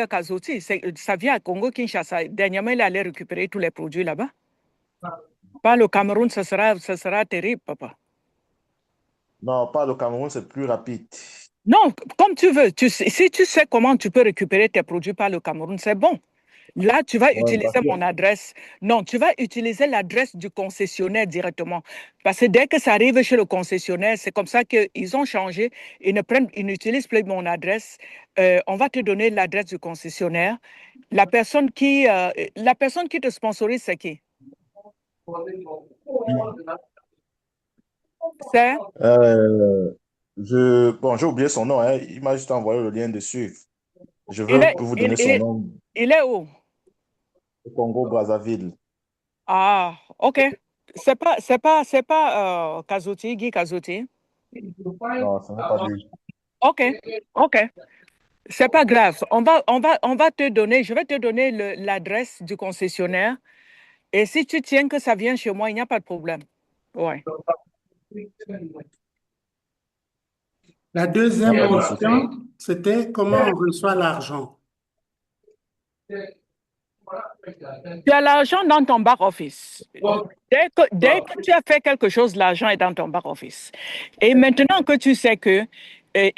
Kazoti. Ça vient à Congo-Kinshasa. Dernièrement, il allait récupérer tous les produits là-bas. Pas le Cameroun, ça sera terrible, papa. Non, par le Cameroun, c'est plus rapide. Non, comme tu veux. Si tu sais comment tu peux récupérer tes produits par le Cameroun, c'est bon. Là, tu vas Ouais, parce utiliser que... mon adresse. Non, tu vas utiliser l'adresse du concessionnaire directement. Parce que dès que ça arrive chez le concessionnaire, c'est comme ça qu'ils ont changé. Ils n'utilisent plus mon adresse. On va te donner l'adresse du concessionnaire. La personne qui te sponsorise, c'est qui? C'est, Bon, j'ai oublié son nom, hein. Il m'a juste envoyé le lien dessus. Je il veux est, vous il, donner son il- nom. il est où? Congo-Brazzaville. Ah, OK. C'est pas Kazoti, Guy Kazoti. Non, ce n'est pas lui. OK, OK. C'est pas grave. On va te donner, je vais te donner l'adresse du concessionnaire. Et si tu tiens que ça vient chez moi, il n'y a pas de problème. Ouais. La Il n'y a deuxième pas de souci. question, c'était comment on reçoit l'argent. Tu as l'argent dans ton back-office. Dès que tu as fait quelque chose, l'argent est dans ton back-office. Et maintenant que tu sais que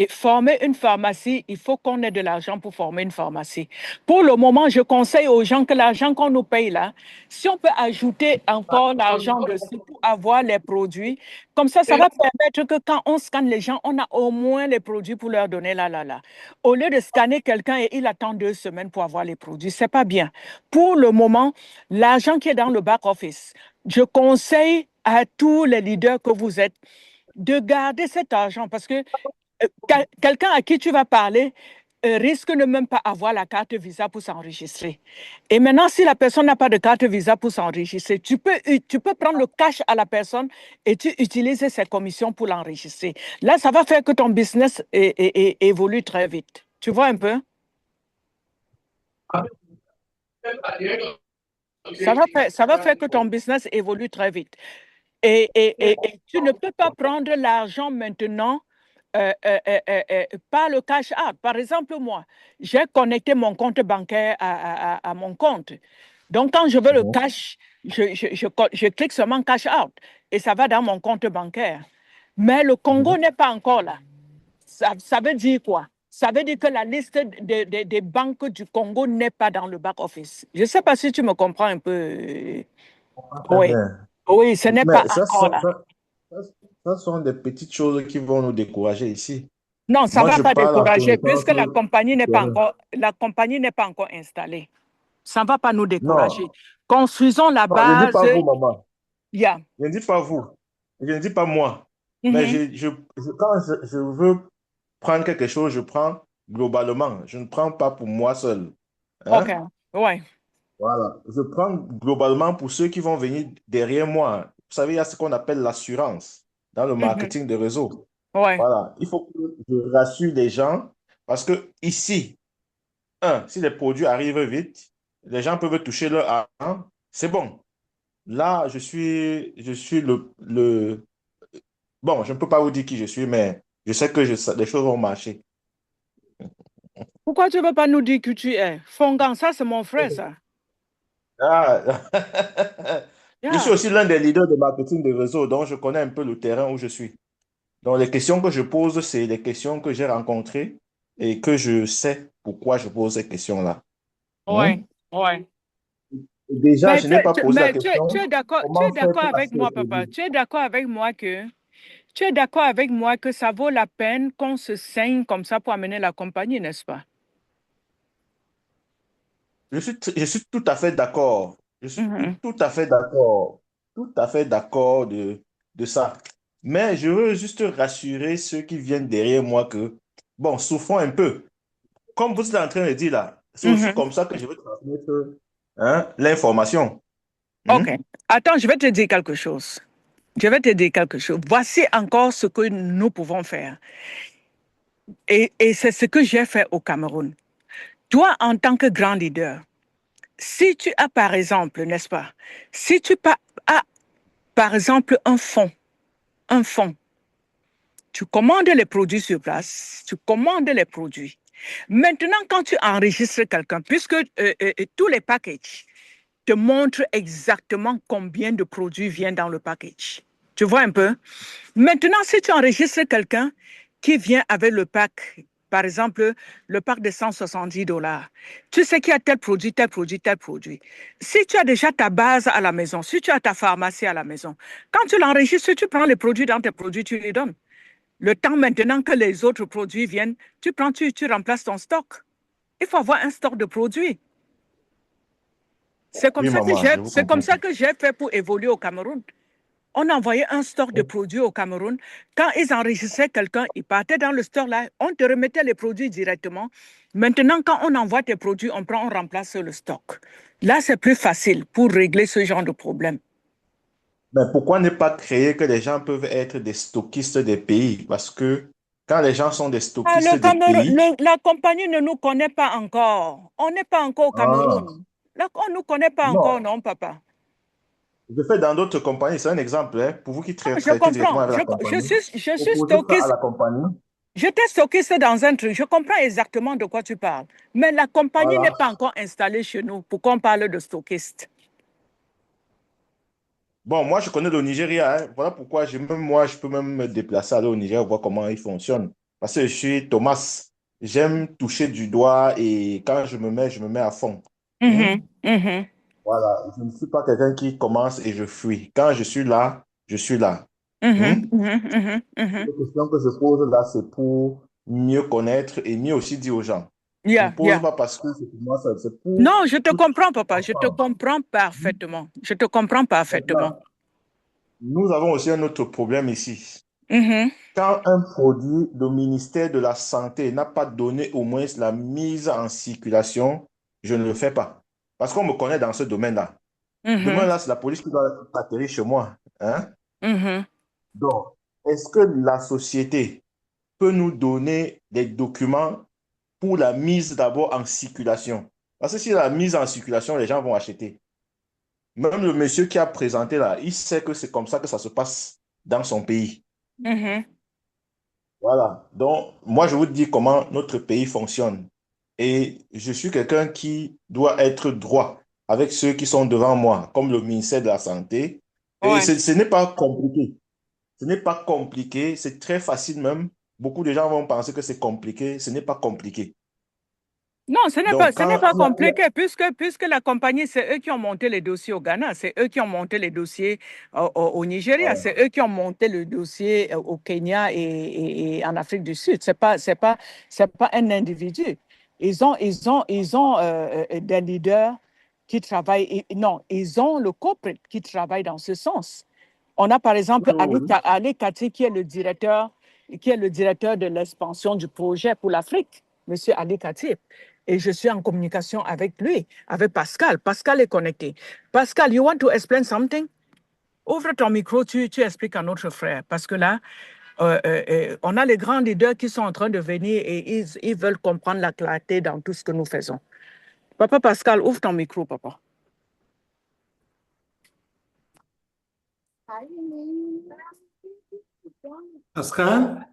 former une pharmacie, il faut qu'on ait de l'argent pour former une pharmacie. Pour le moment, je conseille aux gens que l'argent qu'on nous paye là, si on peut ajouter encore l'argent dessus pour avoir les produits, comme ça va permettre que quand on scanne les gens, on a au moins les produits pour leur donner là. Au lieu de scanner quelqu'un et il attend 2 semaines pour avoir les produits, c'est pas bien. Pour le moment, l'argent qui est dans le back-office, je conseille à tous les leaders que vous êtes de garder cet argent parce que quelqu'un à qui tu vas parler risque de même pas avoir la carte Visa pour s'enregistrer. Et maintenant, si la personne n'a pas de carte Visa pour s'enregistrer, tu peux prendre le cash à la personne et tu utilises ses commissions pour l'enregistrer. Là, ça va faire que ton business évolue très vite. Tu vois un peu? Ça va faire que ton business évolue très vite. Et tu ne peux pas prendre l'argent maintenant par le cash out. Par exemple, moi, j'ai connecté mon compte bancaire à mon compte. Donc, quand je veux le cash, je clique sur mon cash out et ça va dans mon compte bancaire. Mais le Congo n'est pas encore là. Ça veut dire quoi? Ça veut dire que la liste des banques du Congo n'est pas dans le back-office. Je ne sais pas si tu me comprends un peu. Très Oui, bien. oui, ce n'est pas Mais encore là. ça, ça sont des petites choses qui vont nous décourager ici. Non, ça ne Moi, va je pas parle en décourager connaissance puisque la compagnie n'est pas terrain. encore, la compagnie n'est pas encore installée. Ça ne va pas nous décourager. Non, Construisons la non, je ne dis base. pas vous, maman. Yeah. Je ne dis pas vous. Je ne dis pas moi. Mais Mhm. quand je veux prendre quelque chose, je prends globalement. Je ne prends pas pour moi seul. OK. Hein? Ouais. Voilà. Je prends globalement pour ceux qui vont venir derrière moi. Vous savez, il y a ce qu'on appelle l'assurance dans le Mhm. marketing de réseau. Ouais. Voilà, il faut que je rassure les gens parce que ici, si les produits arrivent vite, les gens peuvent toucher leur argent, c'est bon. Là, je suis bon, je ne peux pas vous dire qui je suis, mais je sais que les choses vont marcher. Pourquoi tu ne veux pas nous dire qui tu es? Fongan, ça, c'est mon frère, ça. Ah. Je suis Yeah. aussi l'un des leaders de marketing de réseau, donc je connais un peu le terrain où je suis. Donc, les questions que je pose, c'est les questions que j'ai rencontrées et que je sais pourquoi je pose ces questions-là. Hein? Ouais, ouais. Déjà, Mais je n'ai pas posé la tu es question, d'accord, tu es comment faire d'accord pour avec acheter les moi, papa. produits? Tu es d'accord avec moi que ça vaut la peine qu'on se saigne comme ça pour amener la compagnie, n'est-ce pas? Je suis tout à fait d'accord. Je suis Mhm. tout à fait d'accord. Tout à fait d'accord de ça. Mais je veux juste rassurer ceux qui viennent derrière moi que, bon, souffrons un peu. Comme vous êtes en train de dire là, c'est aussi Mhm. comme ça que je veux transmettre l'information. OK. Hmm? Attends, je vais te dire quelque chose. Je vais te dire quelque chose. Voici encore ce que nous pouvons faire. Et c'est ce que j'ai fait au Cameroun. Toi, en tant que grand leader, si tu as, par exemple, n'est-ce pas, si tu as, par exemple, un fonds, tu commandes les produits sur place, tu commandes les produits. Maintenant, quand tu enregistres quelqu'un, puisque tous les packages te montrent exactement combien de produits viennent dans le package. Tu vois un peu? Maintenant, si tu enregistres quelqu'un qui vient avec le pack, par exemple, le pack de $170, tu sais qu'il y a tel produit, tel produit, tel produit. Si tu as déjà ta base à la maison, si tu as ta pharmacie à la maison, quand tu l'enregistres, tu prends les produits dans tes produits, tu les donnes. Le temps maintenant que les autres produits viennent, tu remplaces ton stock. Il faut avoir un stock de produits. Oui, maman, je vous C'est comme comprends. ça que j'ai fait pour évoluer au Cameroun. On envoyait un store de produits au Cameroun. Quand ils enregistraient quelqu'un, ils partaient dans le store là, on te remettait les produits directement. Maintenant, quand on envoie tes produits, on remplace le stock. Là, c'est plus facile pour régler ce genre de problème. Mais pourquoi ne pas créer que les gens peuvent être des stockistes des pays? Parce que quand les gens sont des Ah, stockistes des pays, La compagnie ne nous connaît pas encore. On n'est pas encore au ah, Cameroun. Là, on ne nous connaît pas encore, non, non, papa. je fais dans d'autres compagnies, c'est un exemple, hein, pour vous qui Non, je traitez directement comprends. avec la compagnie, Je suis proposez ça à stockiste. la compagnie. J'étais stockiste dans un truc. Je comprends exactement de quoi tu parles. Mais la compagnie n'est Voilà. pas encore installée chez nous pour qu'on parle de stockiste. Bon, moi, je connais le Nigeria, hein. Voilà pourquoi même moi, je peux même me déplacer, aller au Nigeria, voir comment il fonctionne. Parce que je suis Thomas. J'aime toucher du doigt et quand je me mets à fond. Hmm? Mhm, mhm, Voilà. Je ne suis pas quelqu'un qui commence et je fuis. Quand je suis là, je suis là. mhm, Hmm? mhm, mhm, mhm. Les questions que je pose là, c'est pour mieux connaître et mieux aussi dire aux gens. Je ne Yeah, pose yeah. pas parce que c'est pour moi, c'est pour Non, je te tout comprends, papa. Je te ensemble. comprends Hmm? parfaitement. Je te comprends parfaitement. Maintenant, nous avons aussi un autre problème ici. Mhm, Quand un produit, le ministère de la Santé n'a pas donné au moins la mise en circulation, je ne le fais pas. Parce qu'on me connaît dans ce domaine-là. Demain, mhm, là, c'est la police qui va atterrir chez moi. Hein? mhm. Donc, est-ce que la société peut nous donner des documents pour la mise d'abord en circulation? Parce que si la mise en circulation, les gens vont acheter. Même le monsieur qui a présenté là, il sait que c'est comme ça que ça se passe dans son pays. Mhm. Voilà. Donc, moi, je vous dis comment notre pays fonctionne. Et je suis quelqu'un qui doit être droit avec ceux qui sont devant moi, comme le ministère de la Santé. Et Ouais. ce n'est pas compliqué. Ce n'est pas compliqué, c'est très facile même. Beaucoup de gens vont penser que c'est compliqué. Ce n'est pas compliqué. Non, Donc, ce n'est quand pas compliqué puisque la compagnie, c'est eux qui ont monté les dossiers au Ghana, c'est eux qui ont monté les dossiers au Nigeria, voilà. c'est eux qui ont monté le dossier au Kenya et en Afrique du Sud. C'est pas un individu. Ils ont des leaders qui travaillent, non, ils ont le corporate qui travaille dans ce sens. On a par Oui, exemple oui, oui. Ali Kati qui est le directeur de l'expansion du projet pour l'Afrique, Monsieur Ali Kati. Et je suis en communication avec lui, avec Pascal. Pascal est connecté. Pascal, you want to explain something? Ouvre ton micro, tu expliques à notre frère. Parce que là, On a les grands leaders qui sont en train de venir et ils veulent comprendre la clarté dans tout ce que nous faisons. Papa Pascal, ouvre ton micro, papa. Pascal?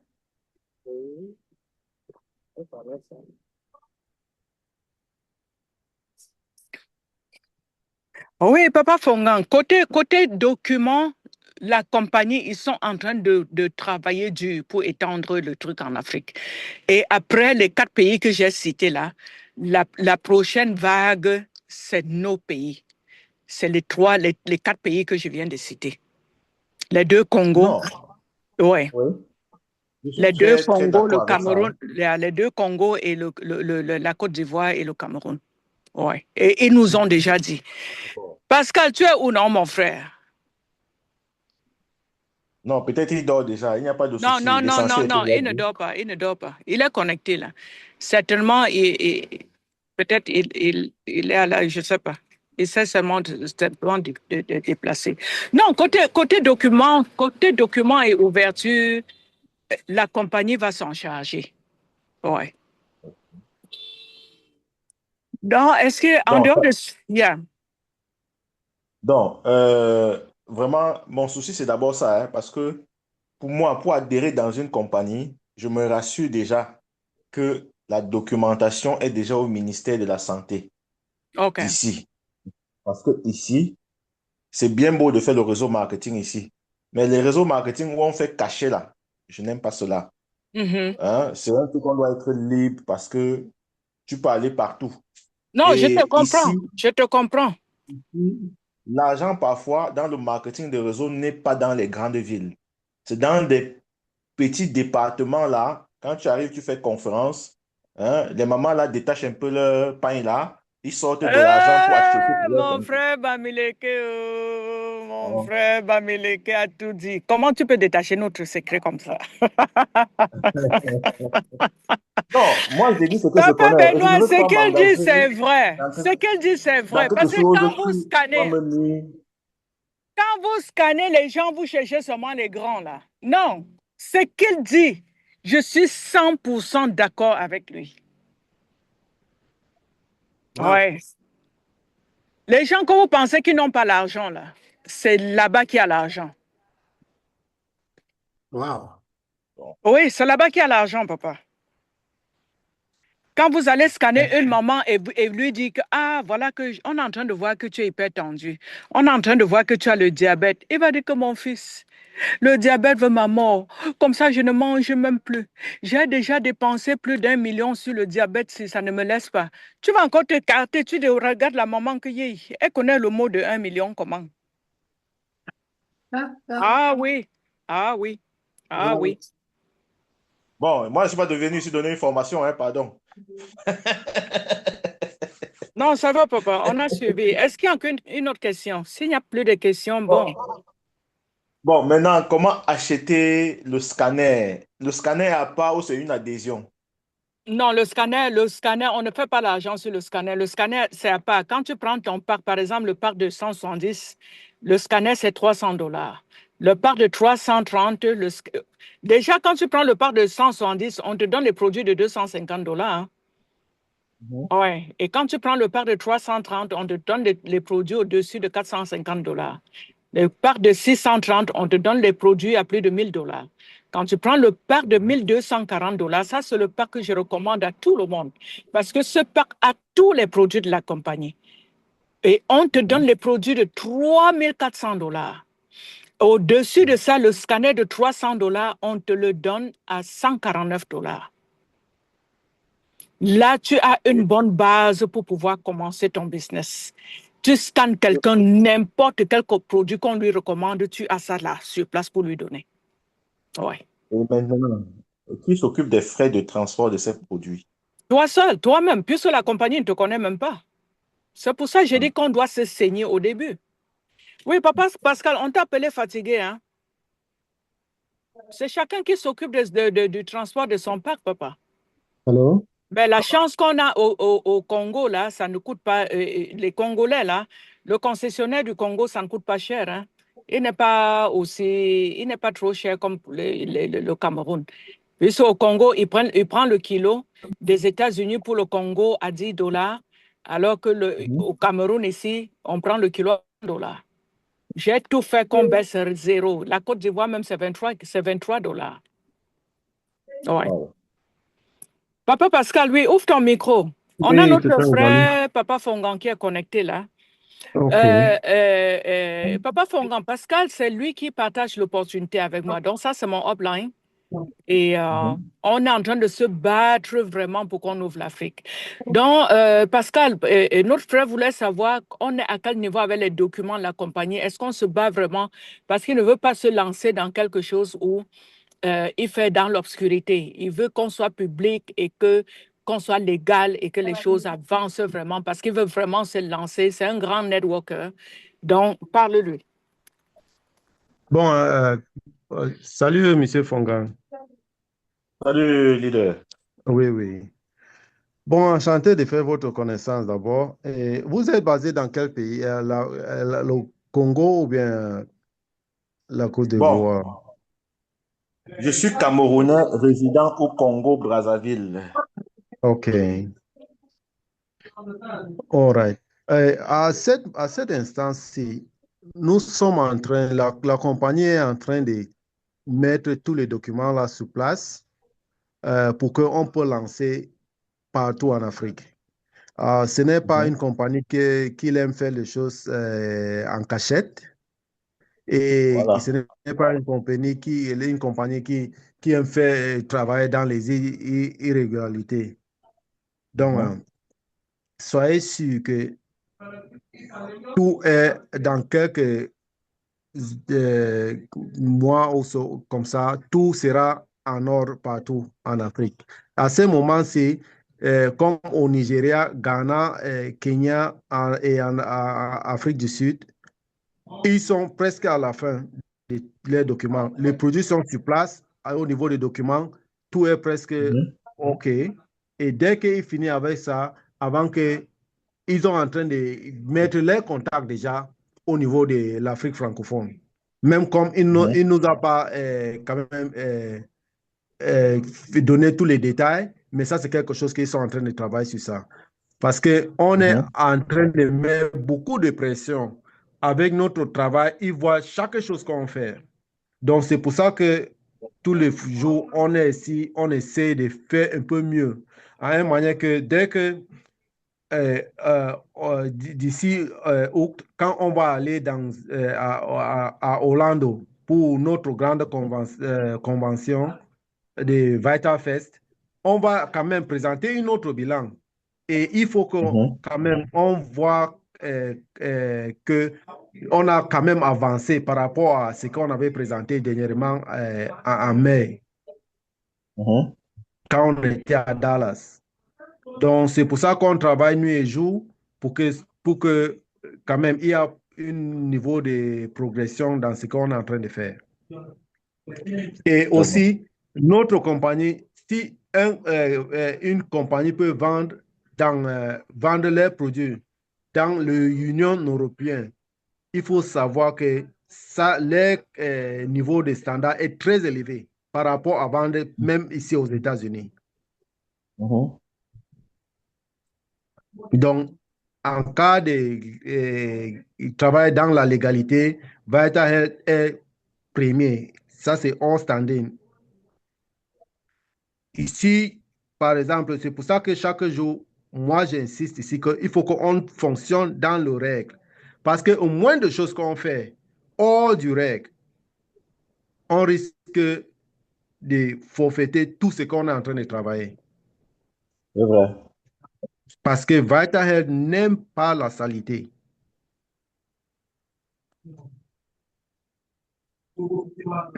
Oui, papa Fongan, côté documents, la compagnie, ils sont en train de travailler dur pour étendre le truc en Afrique. Et après les 4 pays que j'ai cités là, la prochaine vague, c'est nos pays. C'est les 4 pays que je viens de citer. Les 2 Congos. Non. Ouais. Oui. Je suis Les 2 très Congos, le d'accord avec ça, hein. Cameroun, les 2 Congos et la Côte d'Ivoire et le Cameroun. Ouais. Et ils nous ont déjà dit. Pascal, tu es où non, mon frère? Non, peut-être il dort déjà. Il n'y a pas de Non, souci. non, non, non, L'essentiel est que non, il ne dort pas, il ne dort pas. Il est connecté là. Certainement, peut-être il est là, je ne sais pas. Il sait seulement de déplacer. Non, côté document et ouverture, la compagnie va s'en charger. Ouais. Donc, est-ce que en Donc, dehors de... Yeah. donc vraiment, mon souci, c'est d'abord ça, hein, parce que pour moi, pour adhérer dans une compagnie, je me rassure déjà que la documentation est déjà au ministère de la Santé OK. d'ici. Parce que ici, c'est bien beau de faire le réseau marketing ici. Mais les réseaux marketing où on fait cacher là, je n'aime pas cela. Mhm. Hein? C'est un truc qu'on doit être libre parce que tu peux aller partout. Non, je te Et comprends. ici, Je te comprends. l'argent parfois dans le marketing de réseau n'est pas dans les grandes villes. C'est dans des petits départements là. Quand tu arrives, tu fais conférence. Hein, les mamans là détachent un peu leur pain là. Ils sortent de l'argent pour acheter leur Mon pain. frère Bamileke, mon frère Bamileke a tout dit. Comment tu peux détacher notre secret comme ça? Non, moi j'ai dit ce que je Papa connais et je ne Benoît, veux ce pas qu'elle dit, c'est m'engager vrai. dans, Ce qu'elle dit, c'est dans vrai. quelque Parce que chose qui va me nuire. quand vous scannez les gens, vous cherchez seulement les grands là. Non, ce qu'il dit, je suis 100% d'accord avec lui. Wow. Ouais. Les gens que vous pensez qu'ils n'ont pas l'argent là, c'est là-bas qu'il y a l'argent. Wow. Oui, c'est là-bas qu'il y a l'argent, papa. Quand vous allez scanner une maman et lui dire que, ah, voilà, on est en train de voir que tu es hyper tendu. On est en train de voir que tu as le diabète. Il va dire que mon fils, le diabète veut ma mort. Comme ça, je ne mange même plus. J'ai déjà dépensé plus d'1 million sur le diabète si ça ne me laisse pas. Tu vas encore te carter, tu regardes la maman que elle connaît le mot de 1 million comment? Ah oui, ah oui, ah oui. Bon, moi je ne suis pas devenu ici donner une formation, hein, pardon. Non, ça va, papa, on a suivi. Est-ce qu'il y a encore une autre question? S'il n'y a plus de questions, bon. Bon, maintenant, comment acheter le scanner? Le scanner à part ou c'est une adhésion? Non, le scanner, on ne fait pas l'argent sur le scanner. Le scanner, c'est à part. Quand tu prends ton parc, par exemple, le parc de 170, le scanner, c'est $300. Le parc de 330, déjà, quand tu prends le parc de 170, on te donne les produits de $250. Hein. Mhm. Ouais. Et quand tu prends le parc de 330, on te donne les produits au-dessus de $450. Le parc de 630, on te donne les produits à plus de $1,000. Quand tu prends le parc de $1,240, ça, c'est le parc que je recommande à tout le monde. Parce que ce parc a tous les produits de la compagnie. Et on te donne les produits de $3,400. Au-dessus de ça, le scanner de $300, on te le donne à $149. Là, tu as une bonne base pour pouvoir commencer ton business. Tu scannes quelqu'un, n'importe quel produit qu'on lui recommande, tu as ça là, sur place pour lui donner. Ouais. Et maintenant, qui s'occupe des frais de transport de ces produits? Toi seul, toi-même, puisque la compagnie ne te connaît même pas. C'est pour ça que j'ai dit qu'on doit se saigner au début. Oui, papa Pascal, on t'a appelé fatigué, hein? C'est chacun qui s'occupe du transport de son parc, papa. Allô? Mais la chance qu'on a au Congo, là, ça ne coûte pas. Les Congolais, là, le concessionnaire du Congo, ça ne coûte pas cher. Hein? Il n'est pas trop cher comme le Cameroun. Puisque au Congo, il prend le kilo des États-Unis pour le Congo à 10 dollars, alors que au Cameroun ici, on prend le kilo à 1 dollar. J'ai tout fait qu'on baisse zéro. La Côte d'Ivoire même, c'est 23 dollars. Ouais. Wow. Papa Pascal, oui, ouvre ton micro. On a notre frère, Papa Fongan, qui est connecté là. Papa Fongan, Pascal, c'est lui qui partage l'opportunité avec moi. Donc ça, c'est mon upline. Et on est en train de se battre vraiment pour qu'on ouvre l'Afrique. Donc, Pascal, notre frère voulait savoir, on est à quel niveau avec les documents de la compagnie? Est-ce qu'on se bat vraiment? Parce qu'il ne veut pas se lancer dans quelque chose où il fait dans l'obscurité. Il veut qu'on soit public et qu'on soit légal et que les choses avancent vraiment parce qu'il veut vraiment se lancer. C'est un grand networker. Donc, parle-lui. Bon, salut, M. Fongan. Salut, leader. Oui, oui. Bon, enchanté de faire votre connaissance d'abord. Et vous êtes basé dans quel pays? Le Congo ou bien la Côte Bon, d'Ivoire? je suis Camerounais résident au Congo-Brazzaville. OK. All right. À cette instance-ci, nous sommes en train, la compagnie est en train de mettre tous les documents là sur place pour qu'on puisse lancer partout en Afrique. Ce n'est pas une compagnie qui aime faire les choses en cachette et Voilà. ce n'est pas une compagnie qui aime faire travailler dans les irrégularités. Donc, soyez sûr que tout est dans quelques mois ou comme ça, tout sera en ordre partout en Afrique. À ce moment-ci, comme au Nigeria, Ghana, Kenya et en Afrique du Sud, ils sont presque à la fin de les documents. Les produits sont sur place. Au niveau des documents, tout est presque OK. Et dès qu'ils finissent avec ça, avant que ils sont en train de mettre les contacts déjà au niveau de l'Afrique francophone. Même comme il ne nous a pas quand même donné tous les détails, mais ça, c'est quelque chose qu'ils sont en train de travailler sur ça. Parce qu'on est en train de mettre beaucoup de pression avec notre travail. Ils voient chaque chose qu'on fait. Donc, c'est pour ça que tous les jours, on est ici, on essaie de faire un peu mieux. À une manière que dès que d'ici août, quand on va aller à Orlando pour notre grande convention de VitaFest, on va quand même présenter une autre bilan. Et il faut que quand même on voit que on a quand même avancé par rapport à ce qu'on avait présenté dernièrement en mai, quand on était à Dallas. Donc, c'est pour ça qu'on travaille nuit et jour pour que quand même il y a un niveau de progression dans ce qu'on est en train de faire. Et aussi, notre compagnie, si une compagnie peut vendre leurs produits dans l'Union européenne, il faut savoir que ça, leur niveau de standard est très élevé par rapport à vendre même ici aux États-Unis. Donc, en cas de travail dans la légalité, VitaHealth est premier. Ça, c'est on standing. Ici, par exemple, c'est pour ça que chaque jour, moi, j'insiste ici qu'il faut qu'on fonctionne dans le règle. Parce qu'au moins de choses qu'on fait hors du règle, on risque de forfaiter tout ce qu'on est en train de travailler. C'est vrai. Parce que VitaHealth n'aime pas la saleté.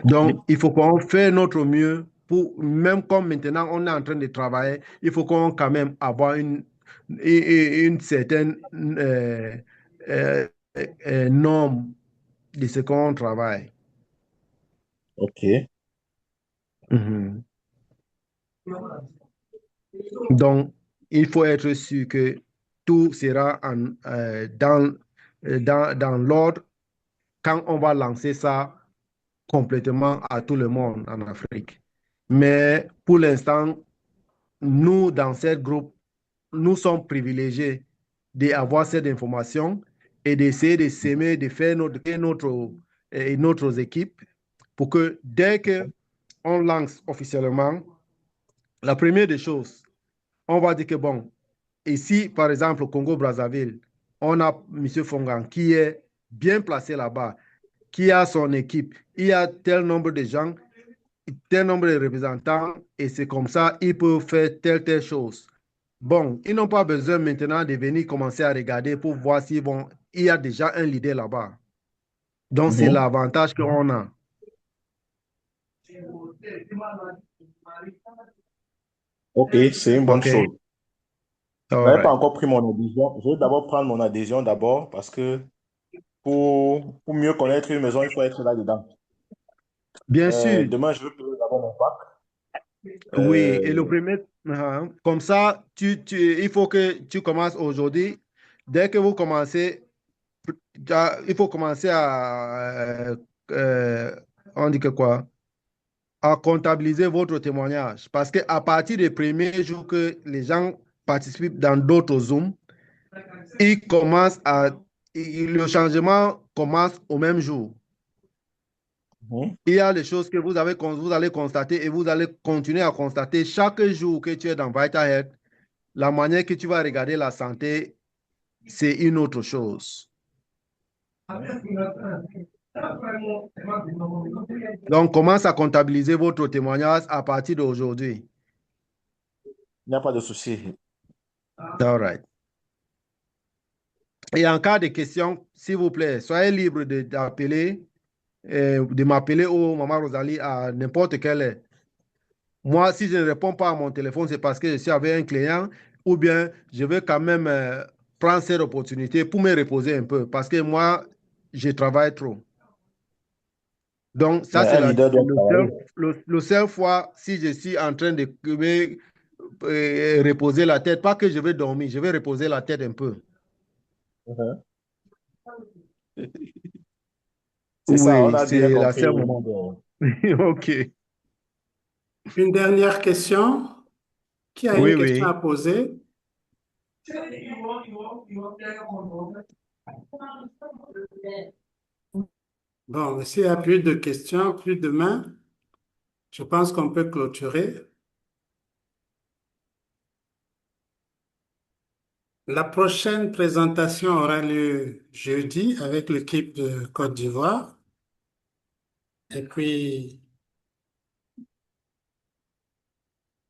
Donc, il faut qu'on fasse notre mieux pour, même comme maintenant on est en train de travailler, il faut qu'on quand même avoir une certaine norme de ce qu'on travaille. OK. Donc, il faut être sûr que tout sera dans l'ordre quand on va lancer ça complètement à tout le monde en Afrique. Mais pour l'instant, nous, dans ce groupe, nous sommes privilégiés d'avoir cette information et d'essayer de s'aimer, de faire notre équipe pour que dès qu'on lance officiellement, la première des choses, on va dire que bon, ici, par exemple, au Congo-Brazzaville, on a M. Fongan qui est bien placé là-bas, qui a son équipe, il y a tel nombre de gens, tel nombre de représentants, et c'est comme ça, ils peuvent faire telle chose. Bon, ils n'ont pas besoin maintenant de venir commencer à regarder pour voir s'ils vont. Il y a déjà un leader là-bas. Donc, c'est l'avantage qu'on a. Ok, c'est une bonne OK. chose. Je All n'avais pas right. encore pris mon adhésion. Je vais d'abord prendre mon adhésion d'abord parce que pour mieux connaître une maison, il faut être là-dedans. Bien sûr. Demain, je vais payer d'abord mon pack. Oui, et le premier, comme ça, il faut que tu commences aujourd'hui. Dès que vous commencez, il faut commencer on dit que quoi? À comptabiliser votre témoignage. Parce qu'à partir des premiers jours que les gens participent dans d'autres Zoom, le changement commence au même jour. Il y a des choses que vous allez constater et vous allez continuer à constater chaque jour que tu es dans VitaHealth. La manière que tu vas regarder la santé, c'est une autre chose. Donc, commence à comptabiliser votre témoignage à partir d'aujourd'hui. Il n'y a pas de souci. All right. Et en cas de questions, s'il vous plaît, soyez libre d'appeler, de m'appeler ou Maman Rosalie à n'importe quelle heure. Moi, si je ne réponds pas à mon téléphone, c'est parce que je suis avec un client ou bien je veux quand même prendre cette opportunité pour me reposer un peu parce que moi, je travaille trop. Donc, ça, Mais c'est un leader doit travailler. le seul fois si je suis en train de me reposer la tête, pas que je vais dormir, je vais reposer la tête un peu. C'est ça, on Oui, a bien c'est la compris. seule moment. OK. Une dernière question. Qui a une Oui, question oui. à poser? Bon, s'il n'y a plus de questions, plus de mains, je pense qu'on peut clôturer. La prochaine présentation aura lieu jeudi avec l'équipe de Côte d'Ivoire. Et puis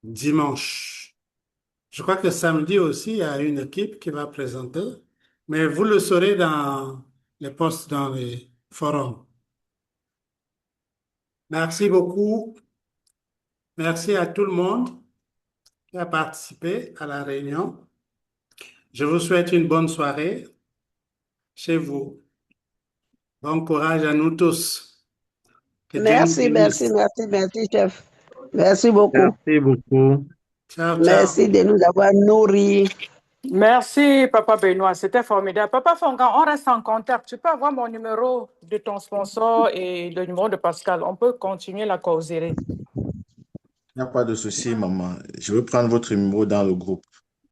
dimanche. Je crois que samedi aussi, il y a une équipe qui va présenter. Mais vous le saurez dans les posts, dans les forums. Merci beaucoup. Merci à tout le monde qui a participé à la réunion. Je vous souhaite une bonne soirée chez vous. Bon courage à nous tous. Que Dieu nous Merci, merci, bénisse. merci, merci, chef. Merci beaucoup. Merci beaucoup. Ciao, ciao. Merci de nous avoir nourris. Merci, Papa Benoît. C'était formidable. Papa Fongan, on reste en contact. Tu peux avoir mon numéro de ton sponsor et le numéro de Pascal. On peut continuer la causerie. Il n'y a pas de souci, maman. Je vais prendre votre numéro dans le groupe.